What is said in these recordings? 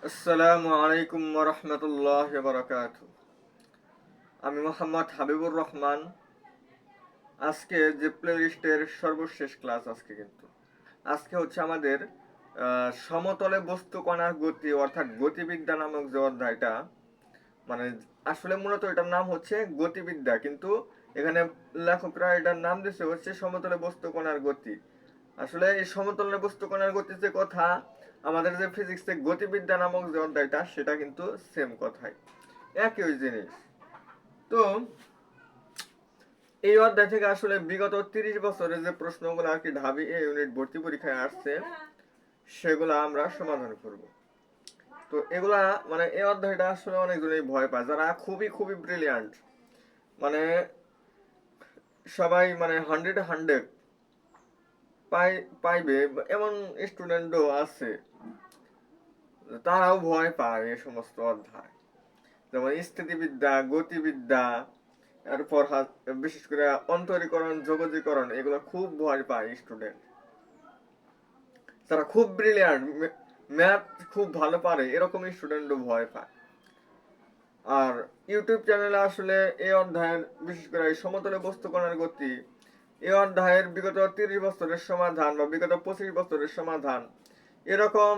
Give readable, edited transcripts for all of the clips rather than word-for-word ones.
আসসালামু আলাইকুম ওয়া রাহমাতুল্লাহি ওয়া বারাকাতুহু। আমি মোহাম্মদ হাবিবুর রহমান। আজকে যে প্লেলিস্টের সর্বশেষ ক্লাস আজকে হচ্ছে আমাদের সমতলে বস্তু কণার গতি অর্থাৎ গতিবিদ্যা নামক যে অধ্যায়টা, মানে আসলে মূলত এটার নাম হচ্ছে গতিবিদ্যা, কিন্তু এখানে লেখকরা এটার নাম দিয়েছে হচ্ছে সমতলে বস্তু কণার গতি। আসলে এই সমতলে বস্তু কণার গতির যে কথা, আমাদের যে ফিজিক্সে গতিবিদ্যা নামক যে অধ্যায়টা, সেটা কিন্তু সেম কথাই, একই জিনিস। তো এই অধ্যায় থেকে আসলে বিগত 30 বছরে যে প্রশ্নগুলো আর কি ঢাবি এ ইউনিট ভর্তি পরীক্ষায় আসছে, সেগুলো আমরা সমাধান করব। তো এগুলা মানে এই অধ্যায়টা আসলে অনেকজনই ভয় পায়, যারা খুবই খুবই ব্রিলিয়ান্ট, মানে সবাই মানে 100 পাইবে এমন স্টুডেন্টও আছে, তারাও ভয় পায় এই সমস্ত অধ্যায়, যেমন স্থিতিবিদ্যা, গতিবিদ্যা, এরপর বিশেষ করে অন্তরীকরণ, যোগজীকরণ, এগুলো খুব ভয় পায় স্টুডেন্ট। যারা খুব ব্রিলিয়ান্ট, ম্যাথ খুব ভালো পারে, এরকম স্টুডেন্টও ভয় পায়। আর ইউটিউব চ্যানেলে আসলে এই অধ্যায়ের, বিশেষ করে এই সমতলে বস্তু কণার গতি, এই অধ্যায়ের বিগত 30 বছরের সমাধান বা বিগত 25 বছরের সমাধান, এরকম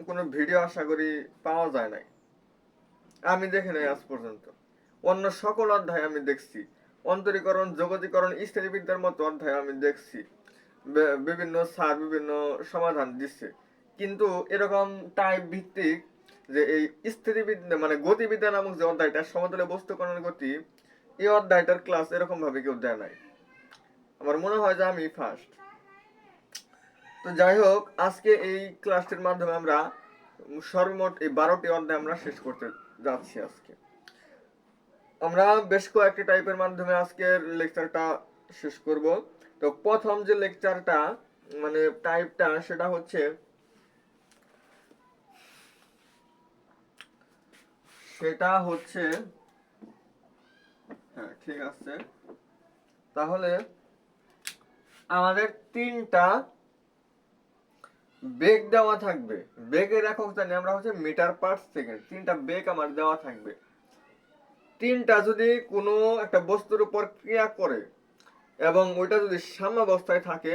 কোনো ভিডিও আশা করি পাওয়া যায় নাই, আমি দেখি নাই আজ পর্যন্ত। অন্য সকল অধ্যায় আমি দেখছি, অন্তরীকরণ, যোগজীকরণ, স্থিতিবিদ্যার মতো অধ্যায় আমি দেখছি, বিভিন্ন স্যার বিভিন্ন সমাধান দিচ্ছে, কিন্তু এরকম টাইপ ভিত্তিক যে এই স্থিতিবিদ্যা মানে গতিবিদ্যা নামক যে অধ্যায়টা, সমতলে বস্তু কণার গতি, এই অধ্যায়টার ক্লাস এরকম ভাবে কেউ দেয় নাই। আমার মনে হয় যে আমি ফার্স্ট। তো যাই হোক, আজকে এই ক্লাসটির মাধ্যমে আমরা সর্বমোট এই 12টি অধ্যায় আমরা শেষ করতে যাচ্ছি। আজকে আমরা বেশ কয়েকটি টাইপের মাধ্যমে আজকের লেকচারটা শেষ করব। তো প্রথম যে লেকচারটা মানে টাইপটা, সেটা হচ্ছে হ্যাঁ ঠিক আছে, তাহলে আমাদের 3টা বেগ দেওয়া থাকবে। বেগের একক জানি আমরা হচ্ছে মিটার পার সেকেন্ড। 3টা বেগ আমার দেওয়া থাকবে। 3টা যদি কোনো একটা বস্তুর উপর ক্রিয়া করে এবং ওইটা যদি সাম্যাবস্থায় থাকে,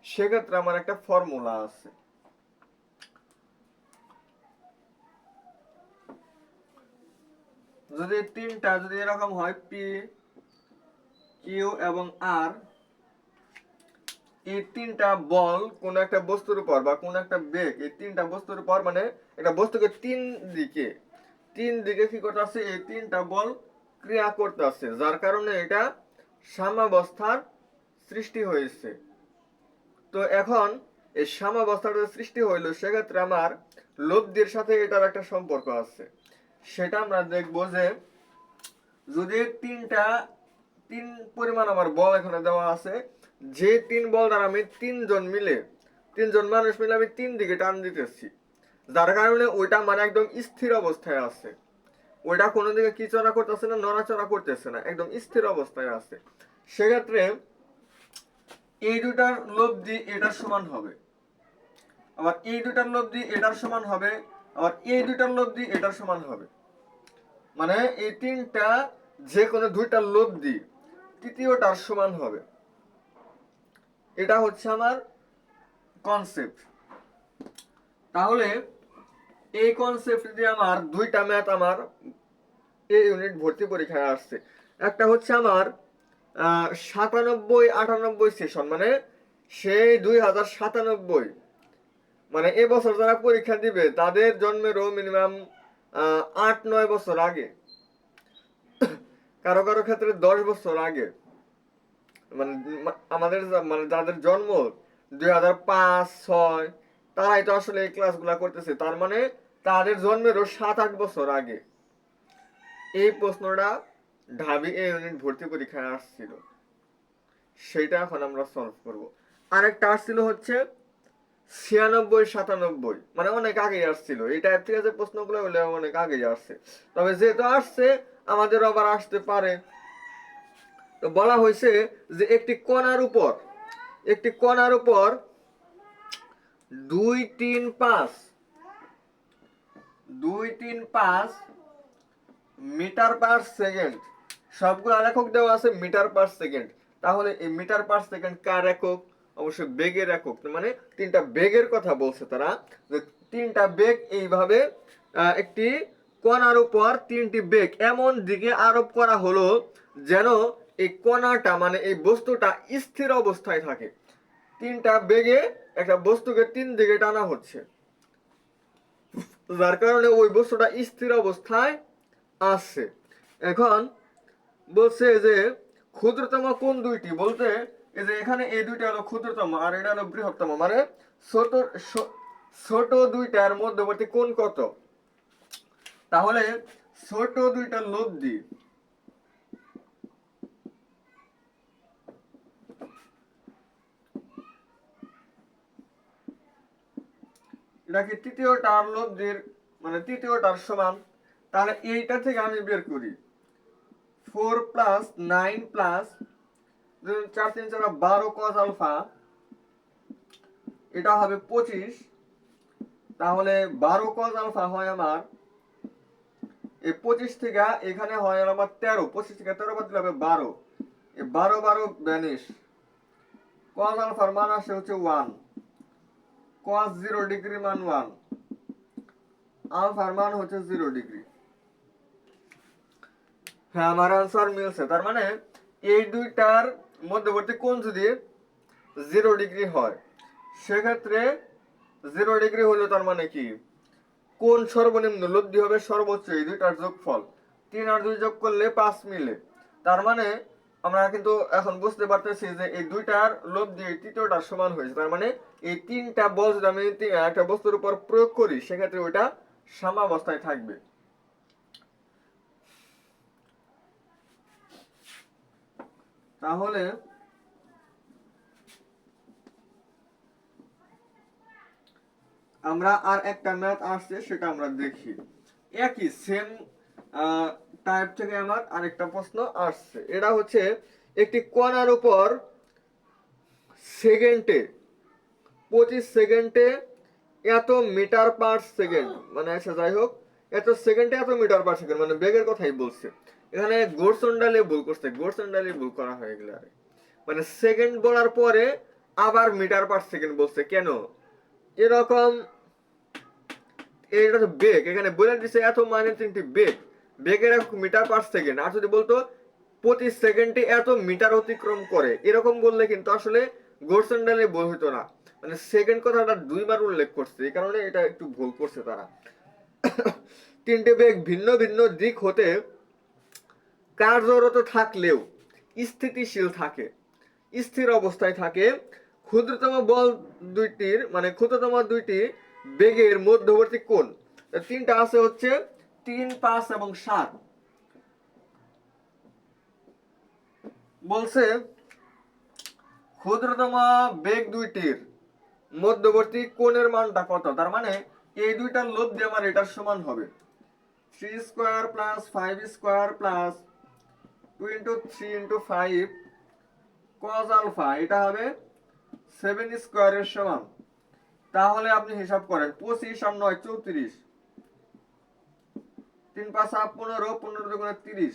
সেক্ষেত্রে আমার একটা ফর্মুলা আছে। যদি 3টা যদি এরকম হয়, পি, কিউ এবং আর, এই 3টা বল কোন একটা বস্তুর উপর বা কোন একটা বেগ, এই 3টা বস্তুর উপর, মানে একটা বস্তুকে তিন দিকে কি করতেছে, এই 3টা বল ক্রিয়া করতেছে, যার কারণে এটা সাম্যাবস্থার সৃষ্টি হয়েছে। তো এখন এই সাম্যাবস্থার যে সৃষ্টি হইলো, সেক্ষেত্রে আমার লব্ধির সাথে এটার একটা সম্পর্ক আছে। সেটা আমরা দেখবো যে যদি তিন পরিমাণ আমার বল এখানে দেওয়া আছে, যে 3 বল দ্বারা আমি তিনজন মানুষ মিলে আমি 3 দিকে টান দিতেছি, যার কারণে ওইটা মানে একদম স্থির অবস্থায় আছে। ওইটা কোনো দিকে কি চড়া করতেছে না, নড়াচড়া করতেছে না, একদম স্থির অবস্থায় আছে। সেক্ষেত্রে এই দুটার লব্ধি এটার সমান হবে, আবার এই দুটার লব্ধি এটার সমান হবে, আবার এই দুটার লব্ধি এটার সমান হবে। মানে এই 3টা যে কোনো 2টার লব্ধি তৃতীয়টার সমান হবে। এটা হচ্ছে আমার কনসেপ্ট। তাহলে এই কনসেপ্ট দিয়ে আমার 2টা ম্যাথ আমার এই ইউনিট ভর্তি পরীক্ষায় আসছে। একটা হচ্ছে আমার 97-98 সেশন, মানে সেই 2097, মানে এবছর যারা পরীক্ষা দিবে তাদের জন্মেরও মিনিমাম 8-9 বছর আগে, কারো কারো ক্ষেত্রে 10 বছর আগে, মানে আমাদের মানে যাদের জন্ম 2005-06, তারাই তো আসলে এই ক্লাসগুলা করতেছে, তার মানে তাদের জন্মেরও 7-8 বছর আগে এই প্রশ্নটা ঢাবি এ ইউনিট ভর্তি পরীক্ষায় আসছিল। সেটা এখন আমরা সলভ করব। আরেকটা আসছিল হচ্ছে 96-97, মানে অনেক আগেই আসছিল। এই টাইপ থেকে যে প্রশ্নগুলো হলে অনেক আগেই আসছে, তবে যেহেতু আসছে আমাদের আবার আসতে পারে। তো বলা হয়েছে যে একটি কণার উপর 2, 3, 5 2, 3, 5 মিটার পার সেকেন্ড। সবগুলো একক দেওয়া আছে মিটার পার সেকেন্ড। তাহলে এই মিটার পার সেকেন্ড কার একক? অবশ্যই বেগের একক। মানে তিনটা বেগের কথা বলছে তারা, যে তিনটা বেগ এইভাবে একটি কণার উপর তিনটি বেগ এমন দিকে আরোপ করা হলো যেন এই কণাটা মানে এই বস্তুটা স্থির অবস্থায় থাকে। তিনটা বেগে একটা বস্তুকে তিন দিকে টানা হচ্ছে, যার কারণে ওই বস্তুটা স্থির অবস্থায় আছে। এখন বলছে যে ক্ষুদ্রতম কোন দুইটি, বলতে এই যে এখানে এই দুইটা হলো ক্ষুদ্রতম আর এটা হলো বৃহত্তম, মানে ছোট ছোট দুইটার মধ্যবর্তী কোণ কত? তাহলে ছোট দুইটার লব্ধি এটা কি তৃতীয়টার লব্ধির মানে তৃতীয়টার সমান? তাহলে এইটা থেকে আমি বের করি 4 + 9 + 4 3 4 12 cos আলফা, এটা হবে 25। তাহলে 12 cos আলফা হয় আমার এই 25 থেকে এখানে হয় আমার 13, 25 থেকে 13 বাদ দিলে হবে 12। এই 12 12 ভ্যানিশ। cos আলফার মান আসে হচ্ছে 1, cos 0 ডিগ্রি মান 1, আলফার মান হচ্ছে 0 ডিগ্রি। হ্যাঁ, আমার আনসার মিলছে। তার মানে এই দুইটার মধ্যবর্তী কোণ যদি 0 ডিগ্রি হয়, সেক্ষেত্রে 0 ডিগ্রি হলে তার মানে কি কোণ সর্বনিম্ন লব্ধি হবে সর্বোচ্চ এই দুইটার যোগফল। 3 আর 2 যোগ করলে 5 মিলে। তার মানে আমরা কিন্তু এখন বুঝতে পারতেছি যে এই দুইটার লব্ধি এই তৃতীয়টার সমান হয়েছে। তার মানে এই তিনটা বল যদি আমি একটা বস্তুর উপর প্রয়োগ করি, সেক্ষেত্রে ওইটা সাম্যাবস্থায় থাকবে। তাহলে আমরা আর একটা ম্যাথ আসছে, সেটা আমরা দেখি। একই সেম টাইপ থেকে আমার আরেকটা প্রশ্ন আসছে। এটা হচ্ছে একটি কণার উপর সেকেন্ডে 25 সেকেন্ডে এত মিটার পার সেকেন্ড, মানে আচ্ছা যাই হোক, এত সেকেন্ডে এত মিটার পার সেকেন্ড মানে বেগের কথাই বলছে। এখানে গোর্সন্ডালে ভুল করছে, গোর্সন্ডালে ভুল করা হয়ে গেল। আরে মানে সেকেন্ড বলার পরে আবার মিটার পার সেকেন্ড বলছে কেন? এরকম এটা তো বেগ, এখানে বলে দিছে এত মানে তিনটি বেগ, বেগের মিটার পার সেকেন্ড। আর যদি বলতো প্রতি সেকেন্ডে এত মিটার অতিক্রম করে, এরকম বললে কিন্তু আসলে গোর্সেন্ডালে বল হইতো না। মানে সেকেন্ড কথাটা দুইবার উল্লেখ করছে, এই কারণে এটা একটু ভুল করছে তারা। তিনটে বেগ ভিন্ন ভিন্ন দিক হতে কার্যরত থাকলেও স্থিতিশীল থাকে, স্থির অবস্থায় থাকে। ক্ষুদ্রতম বল দুইটির মানে ক্ষুদ্রতম দুইটি বেগের মধ্যবর্তী কোণ তিনটা আছে হচ্ছে 3, 5 এবং 7। বলছে ক্ষুদ্রতম বেগ দুইটির মধ্যবর্তী কোণের মানটা কত? তার মানে এই দুইটার লব্ধি আমার এটার সমান হবে 3 square plus 5 square plus 2 × 3 × 5 cos alpha, এটা হবে 7 স্কয়ারের সমান। তাহলে আপনি হিসাব করেন 25 আর 9 34, 3 5 15, 15 দুগুণে 30,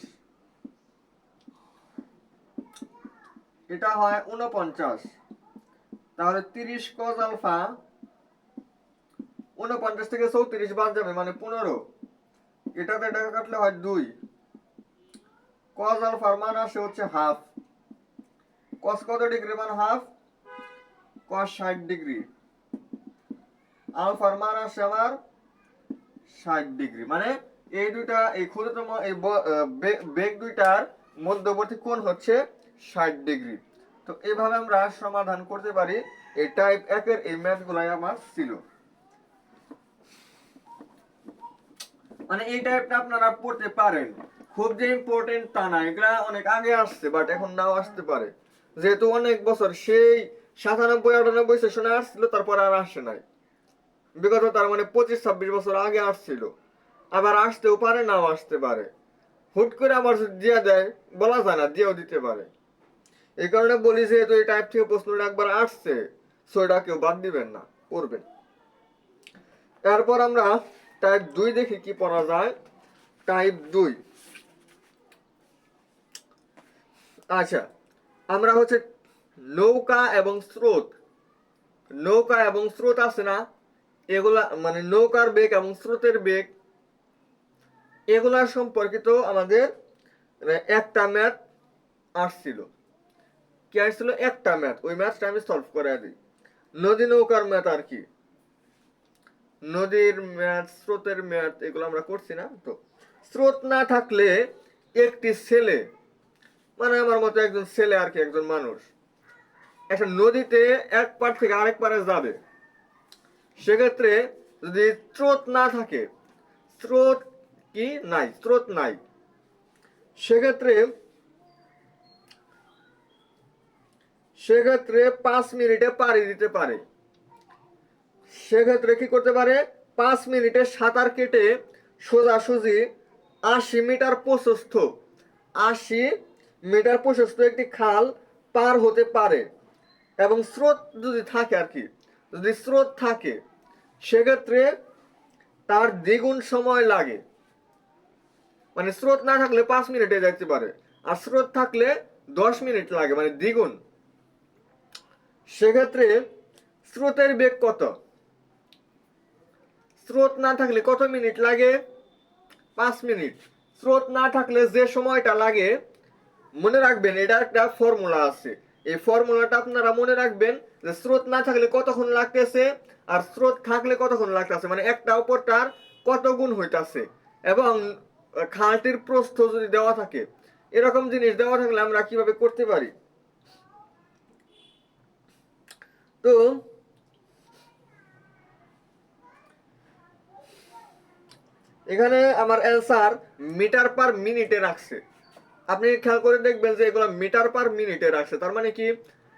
এটা হয় 49। তাহলে 30 cos আলফা 49 থেকে 34 বাদ যাবে মানে 15, এটাতে টাকা কাটলে হয় 2। cos আলফার মান আসে হচ্ছে হাফ। cos কত ডিগ্রি মান হাফ? cos 60 degree. আলফার মান আসে আমার 60 ডিগ্রি। মানে এই দুইটা এই ক্ষুদ্রতম এই বেগ দুইটার মধ্যবর্তী কোণ হচ্ছে 60 ডিগ্রি। তো এইভাবে আমরা সমাধান করতে পারি। এই টাইপ 1 এর এই ম্যাথগুলাই আমার ছিল। মানে এই টাইপটা আপনারা পড়তে পারেন, খুব যে ইম্পর্টেন্ট তা না, এগুলা অনেক আগে আসছে বাট এখন নাও আসতে পারে, যেহেতু অনেক বছর সেই 97 98 সেশনে আসছিল, তারপর আর আসে নাই। বিগত তার মানে 25 26 বছর আগে আসছিল, আবার আসতেও পারে নাও আসতে পারে। হুট করে আবার দিয়ে দেয় বলা যায় না, দিয়েও দিতে পারে। এই কারণে বলি যেহেতু এই টাইপ থেকে প্রশ্নটা একবার আসছে, সো এটা কেউ বাদ দিবেন না, পড়বেন। এরপর আমরা টাইপ 2 দেখি কি পড়া যায়। টাইপ 2, আচ্ছা আমরা হচ্ছে নৌকা এবং স্রোত, নৌকা এবং স্রোত আছে না, এগুলা মানে নৌকার বেগ এবং স্রোতের বেগ, এগুলা সম্পর্কিত আমাদের একটা ম্যাথ আসছিল। কি আসছিল? একটা ম্যাথ। ওই ম্যাথটা আমি সলভ করে দিই। নদী নৌকার ম্যাথ আর কি, নদীর ম্যাথ, স্রোতের ম্যাথ, এগুলো আমরা করছি না তো। স্রোত না থাকলে একটি ছেলে, মানে আমার মতো একজন ছেলে আর কি, একজন মানুষ একটা নদীতে এক পার থেকে আরেক পারে যাবে, সেক্ষেত্রে যদি স্রোত না থাকে, স্রোত কি নাই, স্রোত নাই, সেক্ষেত্রে সেক্ষেত্রে 5 মিনিটে পাড়ি দিতে পারে। সেক্ষেত্রে কি করতে পারে? 5 মিনিটে সাঁতার কেটে সোজাসুজি 80 মিটার প্রশস্ত, 80 মিটার প্রশস্ত একটি খাল পার হতে পারে। এবং স্রোত যদি থাকে আর কি, যদি স্রোত থাকে সেক্ষেত্রে তার দ্বিগুণ সময় লাগে। মানে স্রোত না থাকলে 5 মিনিটে যেতে পারে, আর স্রোত থাকলে 10 মিনিট লাগে, মানে দ্বিগুণ। সেক্ষেত্রে স্রোতের বেগ কত? স্রোত না থাকলে কত মিনিট লাগে? 5 মিনিট। স্রোত না থাকলে যে সময়টা লাগে, মনে রাখবেন এটা একটা ফর্মুলা আছে, এই ফর্মুলাটা আপনারা মনে রাখবেন যে স্রোত না থাকলে কতক্ষণ লাগতেছে আর স্রোত থাকলে কতক্ষণ লাগতেছে, মানে একটা অপরটার কত গুণ হইতাছে। এবং খালটির প্রস্থ যদি দেওয়া থাকে, এরকম জিনিস দেওয়া থাকলে আমরা কিভাবে করতে পারি। তো এখানে আমার অ্যান্সার মিটার পার মিনিটে রাখছে। আপনি খেয়াল করে দেখবেন যে এগুলো মিটার পার মিনিটে রাখছে, তার মানে কি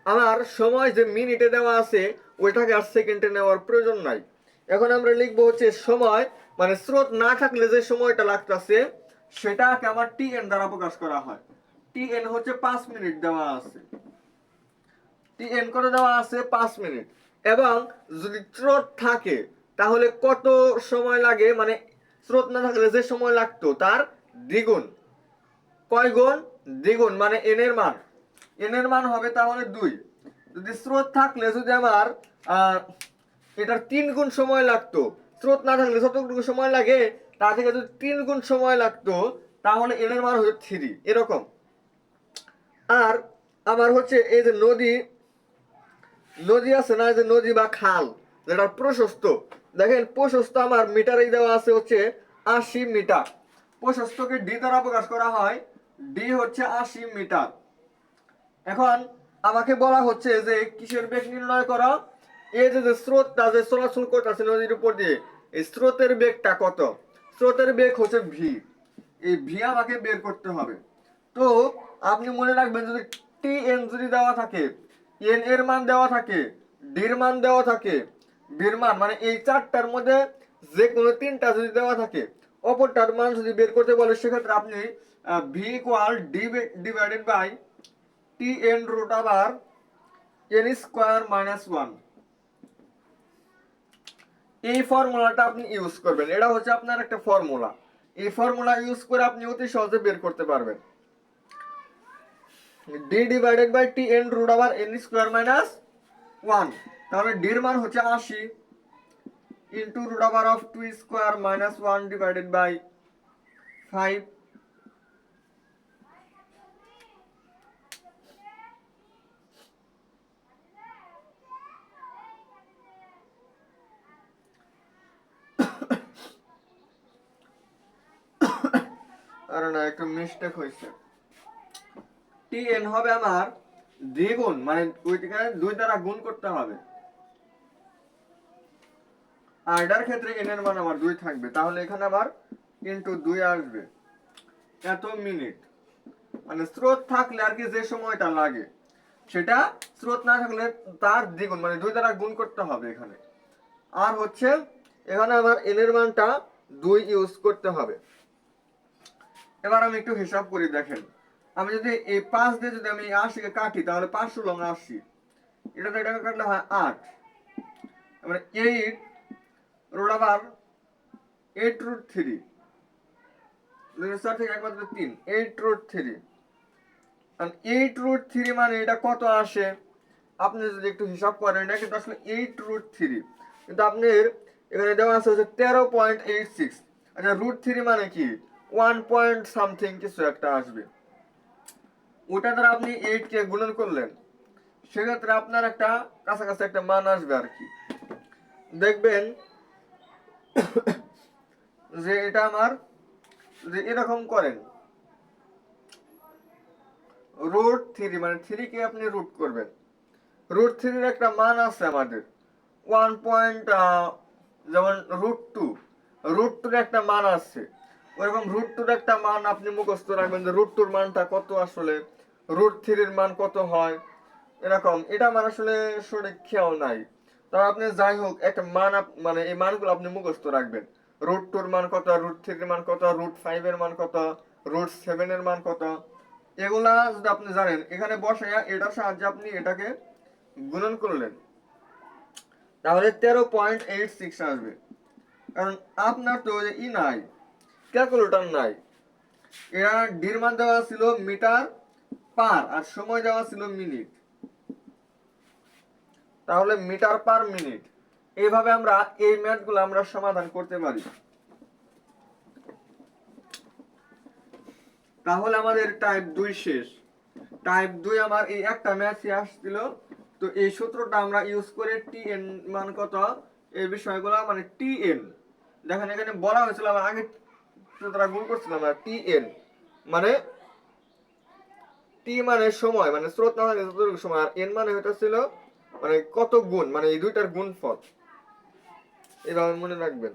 আমার সময় যে মিনিটে দেওয়া আছে ওইটাকে আর সেকেন্ডে নেওয়ার প্রয়োজন নাই। এখন আমরা লিখবো হচ্ছে সময়, মানে স্রোত না থাকলে যে সময়টা লাগতেছে সেটাকে আমার টি এন দ্বারা প্রকাশ করা হয়। টি এন হচ্ছে 5 মিনিট দেওয়া আছে, টি এন করে দেওয়া আছে 5 মিনিট। এবং যদি স্রোত থাকে তাহলে কত সময় লাগে, মানে স্রোত না থাকলে যে সময় লাগতো তার দ্বিগুণ। কয় গুণ? দ্বিগুণ, মানে এন এর মান, এন এর মান হবে তাহলে 2। যদি স্রোত থাকলে যদি আমার এটার 3 গুণ সময় লাগতো, স্রোত না থাকলে যতটুকু সময় লাগে তার থেকে যদি 3 গুণ সময় লাগতো তাহলে এন এর মান হচ্ছে 3, এরকম। আর আমার হচ্ছে এই যে নদী, নদী আছে না, যে নদী বা খাল যেটা প্রশস্ত, দেখেন প্রশস্ত আমার মিটারেই দেওয়া আছে হচ্ছে 80 মিটার। প্রশস্তকে ডি দ্বারা প্রকাশ করা হয়, ডি হচ্ছে 80 মিটার। এখন আমাকে বলা হচ্ছে যে কিসের বেগ নির্ণয় করা, এই যে স্রোতটা যে চলাচল করতেছে নদীর উপর দিয়ে, এই স্রোতের বেগটা কত? স্রোতের বেগ হচ্ছে ভি, এই ভি আমাকে বের করতে হবে। তো আপনি মনে রাখবেন যদি টি এন যদি দেওয়া থাকে, এন এর মান দেওয়া থাকে, ডির মান দেওয়া থাকে, বির মান, মানে এই চারটার মধ্যে যে কোনো তিনটা যদি দেওয়া থাকে, অপরটার মান যদি বের করতে বলে, সেক্ষেত্রে আপনি V equal D divided by T N root আবার এন স্কোয়ার মাইনাস 1, এই ফর্মুলাটা আপনি ইউজ করবেন। এটা হচ্ছে আপনার একটা ফর্মুলা, এই ফর্মুলা ইউজ করে আপনি অতি সহজে বের করতে পারবেন। D divided by T N root আবার এন স্কোয়ার মাইনাস 1, তাহলে ডির মান হচ্ছে 80 ইন্টু রুট আবার of 2 square minus 1 divided by 5। আর না, একটু মিস্টেক হয়েছে। টি এন হবে আমার দ্বিগুণ, মানে ওইটাকে 2 দ্বারা গুণ করতে হবে। আর এটার ক্ষেত্রে এন এর মান আমার 2 থাকবে, তাহলে এখানে আবার ইনটু 2 আসবে। এত মিনিট, মানে স্রোত থাকলে আর কি যে সময়টা লাগে সেটা স্রোত না থাকলে তার দ্বিগুণ, মানে 2 দ্বারা গুণ করতে হবে এখানে। আর হচ্ছে এখানে আমার এন এর মানটা 2 ইউজ করতে হবে। এবার আমি একটু হিসাব করি, দেখেন আমি যদি এই 5 দিয়ে যদি আমি 80 কে কাটি তাহলে 5 ষোলো 80, এটাকে কাটলে হয় 8, মানে 8 রোড আবার 8√3, 4 থেকে একমাত্র 3, 8√3। 8√3 মানে এটা কত আসে? আপনি যদি একটু হিসাব করেন, এটা কিন্তু আসলে 8√3, কিন্তু আপনার এখানে দেওয়া আছে হচ্ছে 13.86। আচ্ছা, √3 মানে কি? 1 পয়েন্ট সামথিং কিছু একটা আসবে। ওটা দ্বারা আপনি 8 কে গুণন করলেন, সেক্ষেত্রে আপনার একটা কাছাকাছি একটা মান আসবে আর কি। দেখবেন যে এটা আমার, যে এরকম করেন, √3 মানে 3 কে আপনি রুট করবেন, √3 একটা মান আছে আমাদের 1 পয়েন্ট, যেমন √2 একটা মান আছে, ওইরকম √2 একটা মান আপনি মুখস্থ রাখবেন যে √2 মানটা কত আসলে, √3 মান কত হয়, এরকম। এটা আমার আসলে সঠিক খেয়াল নাই। তো আপনি যাই হোক একটা মান মানে এই মানগুলো আপনি মুখস্থ রাখবেন। √2 মান কত, √3 মান কত, √5 মান কত, √7 মান কত, এগুলা যদি আপনি জানেন, এখানে বসাইয়া এটার সাহায্যে আপনি এটাকে গুণন করলেন, তাহলে 13.86 আসবে। কারণ আপনার তো নাই, ক্যালকুলেটর নাই। এরা ডির মান দেওয়া ছিল মিটার পার, আর সময় দেওয়া ছিল মিনিট, তাহলে মিটার পার মিনিট। এইভাবে আমরা এই ম্যাথগুলো আমরা সমাধান করতে পারি। তাহলে আমাদের টাইপ 2 শেষ। টাইপ 2 আমার এই একটা ম্যাথই আসছিল, তো এই সূত্রটা আমরা ইউজ করে টিএন মান কত, এই বিষয়গুলো মানে টিএন, দেখেন এখানে বলা হয়েছিল, আমরা আগে সূত্রটা গুণ করছিলাম না, টিএন মানে টি মানে সময়, মানে স্রোত না থাকে যতটুকু সময়, আর এন মানে এটা ছিল মানে কত গুণ, মানে এই দুইটার গুণফল। এভাবে মনে রাখবেন।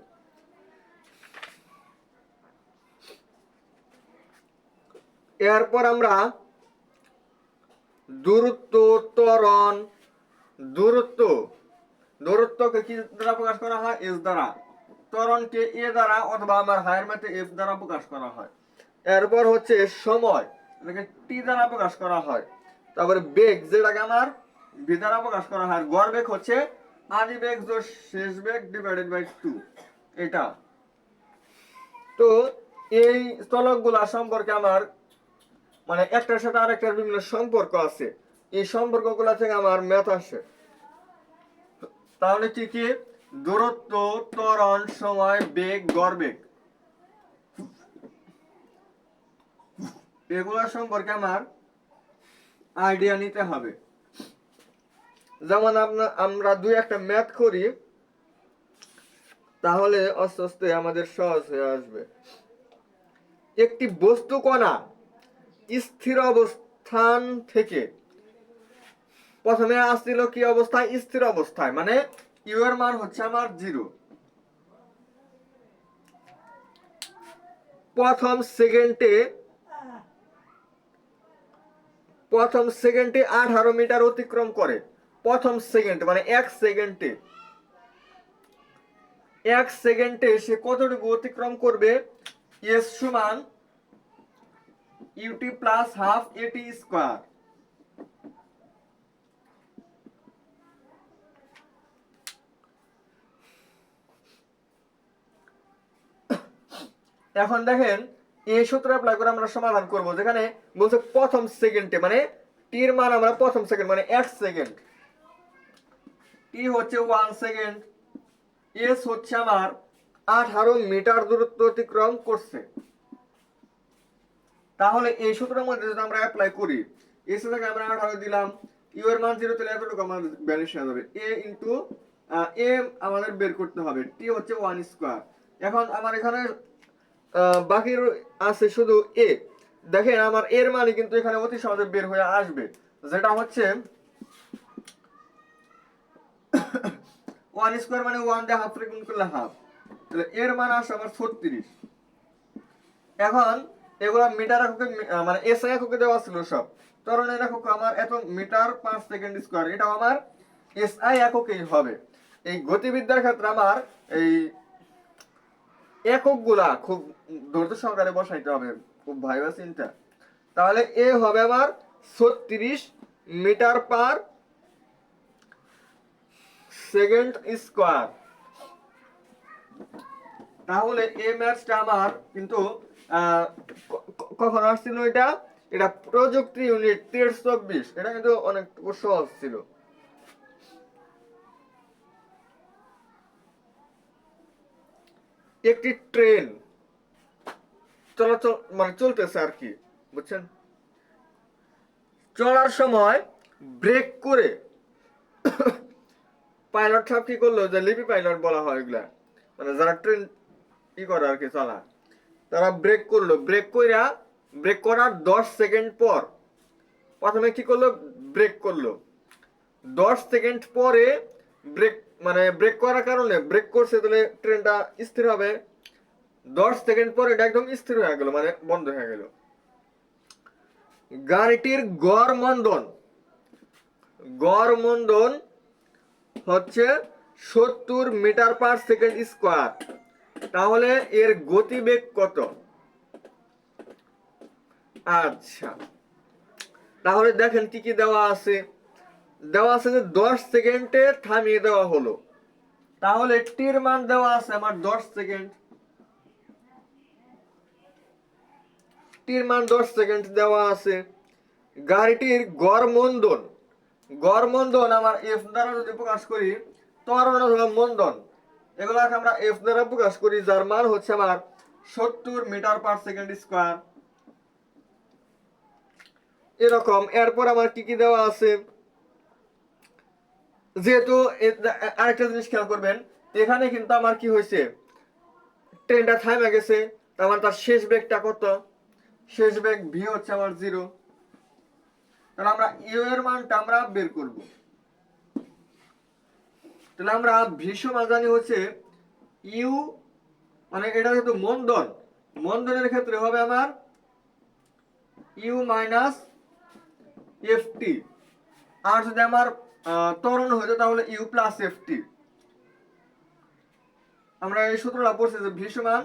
এরপর আমরা দূরত্ব, ত্বরণ, দূরত্ব, দূরত্বকে কি দ্বারা প্রকাশ করা হয়? এস দ্বারা। ত্বরণকে এ দ্বারা, অথবা আমার হায়ার ম্যাথে এফ দ্বারা প্রকাশ করা হয়। এরপর হচ্ছে সময়, এটাকে টি দ্বারা প্রকাশ করা হয়। তারপরে বেগ, যেটাকে আমার ভি দ্বারা প্রকাশ করা হয়। গড় বেগ হচ্ছে আদি বেগ যোগ শেষ বেগ ডিভাইডেড বাই 2, এটা। তো এই স্থলকগুলা সম্পর্কে আমার মানে একটার সাথে আরেকটার বিভিন্ন সম্পর্ক আছে, এই সম্পর্কগুলা থেকে আমার ম্যাথ আসে। তাহলে কি কি? দূরত্ব, ত্বরণ, সময়, বেগ, গড় বেগ, এগুলা সম্পর্কে আমার আইডিয়া নিতে হবে। যেমন আমরা দুই একটা ম্যাথ করি, তাহলে আস্তে আস্তে আমাদের সহজ হয়ে আসবে। একটি বস্তু কণা স্থির অবস্থান থেকে, প্রথমে আসছিল কি অবস্থায়? স্থির অবস্থায়, মানে ইউ এর মান হচ্ছে আমার 0। প্রথম সেকেন্ডে 18 মিটার অতিক্রম করে। প্রথম সেকেন্ড মানে 1 সেকেন্ডে সে কতটুকু অতিক্রম করবে? এস সমান ইউটি প্লাস হাফ এটি স্কয়ার। এখন দেখেন এই সূত্র অ্যাপ্লাই করে আমরা সমাধান করব, যেখানে বলছে প্রথম সেকেন্ডে, মানে টির মান আমরা প্রথম সেকেন্ড মানে 1 সেকেন্ড, টি হচ্ছে 1 সেকেন্ড, এস হচ্ছে আমার 18 মিটার দূরত্ব অতিক্রম করছে। তাহলে এই সূত্রের মধ্যে যদি আমরা অ্যাপ্লাই করি, এস এর জায়গায় আমরা 18 দিলাম, ইউ এর মান 0 তাহলে এতটুকু আমাদের ভ্যানিশ হয়ে যাবে। এ ইনটু এ আমাদের বের করতে হবে, টি হচ্ছে 1 স্কয়ার। এখন আমার এখানে বাকি আছে শুধু এ। দেখেন আমার এর মানে কিন্তু এখানে অতি সহজে বের হয়ে আসবে, যেটা হচ্ছে 1 স্কয়ার মানে 1 দিয়ে হাফ রে গুণ করলে হাফ, তাহলে এর মান আসে আমার 36। এখন এগুলা মিটার এককে মানে এসআই এককে দেওয়া ছিল সব, ত্বরণের একক আমার এত মিটার পার সেকেন্ড স্কয়ার, এটা আমার এসআই এককেই হবে। এই গতিবিদ্যার ক্ষেত্রে আমার এই এককগুলা খুব ধৈর্য সহকারে বসাইতে হবে, খুব ভাইবা চিন্তা। তাহলে এ হবে আমার 36 মিটার পার সেকেন্ড স্কয়ার। তাহলে এই ম্যাথটা আমার কিন্তু কখন আসছিল এটা, এটা প্রযুক্তি ইউনিট 23, এটা কিন্তু অনেক সহজ ছিল। একটি ট্রেন চলাচল মানে চলতেছে আর কি, বুঝছেন, চলার সময় ব্রেক করে পাইলট সাহেব কি করলো, যে লিপি পাইলট বলা হয় এগুলা, মানে যারা ট্রেন ই করে আর কি চালা, তারা ব্রেক করলো, ব্রেক করার 10 সেকেন্ড পর প্রথমে কি করলো, ব্রেক করলো, 10 সেকেন্ড পরে ব্রেক মানে ব্রেক করার কারণে ব্রেক করছে, তাহলে ট্রেনটা স্থির হবে। 10 সেকেন্ড পরে এটা একদম স্থির হয়ে গেল, মানে বন্ধ হয়ে গেল। গাড়িটির গড় মন্দন হচ্ছে 70 মিটার/সেকেন্ড স্কয়ার। তাহলে এর গতিবেগ কত? আচ্ছা, তাহলে দেখেন কি কি দেওয়া আছে। দেওয়া আছে যে 10 সেকেন্ডে থামিয়ে দেওয়া হলো, তাহলে টির মান দেওয়া আছে আমার 10 সেকেন্ড, টির মান 10 সেকেন্ড দেওয়া আছে। গাড়িটির গড় মন্দন আমার এফ দ্বারা যদি প্রকাশ করি, ত্বরণ অথবা মন্দন এগুলাকে আমরা এফ দ্বারা প্রকাশ করি, যার মান হচ্ছে আমার 70 মিটার/সেকেন্ড স্কয়ার। এরকম এরপর আমার কি কি দেওয়া আছে, যেহেতু আরেকটা জিনিস খেয়াল করবেন, এখানে কিন্তু আমার কি হয়েছে, ট্রেনটা থামে গেছে, তার মানে তার শেষ বেগটা কত, শেষ বেগ ভি হচ্ছে আমার 0। তাহলে আমরা ইউ এর মানটা আমরা বের করব। তাহলে আমরা ভি সমান জানি হচ্ছে ইউ, মানে এটা যেহেতু মন্দনের ক্ষেত্রে হবে আমার ইউ মাইনাস এফ টি, আর যদি আমার ত্বরণ হইতো তাহলে ইউ প্লাস এফ টি। আমরা এই সূত্রটা পড়ছি যে ভি সমান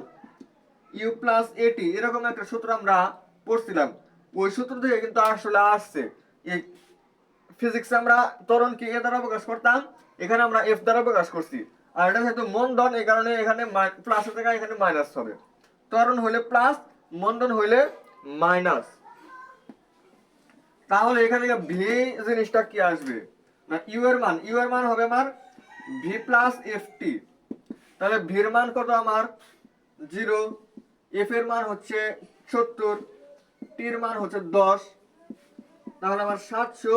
ইউ প্লাস এটি, এরকম একটা সূত্র আমরা পড়ছিলাম। ওই সূত্র থেকে কিন্তু আসলে আসছে, এই ফিজিক্সে আমরা ত্বরণকে এ দ্বারা প্রকাশ করতাম, এখানে আমরা এফ দ্বারা প্রকাশ করছি। আর এটা যেহেতু মন্দন, এই কারণে এখানে প্লাসের জায়গায় এখানে মাইনাস হবে। ত্বরণ হইলে প্লাস, মন্দন হইলে মাইনাস। তাহলে এখানে ভি জিনিসটা কি আসবে না, ইউ এর মান হবে আমার ভি প্লাস এফ টি। তাহলে ভির মান কত আমার 0, এফ এর মান হচ্ছে 70, টির মান হচ্ছে 10। তাহলে আমার 700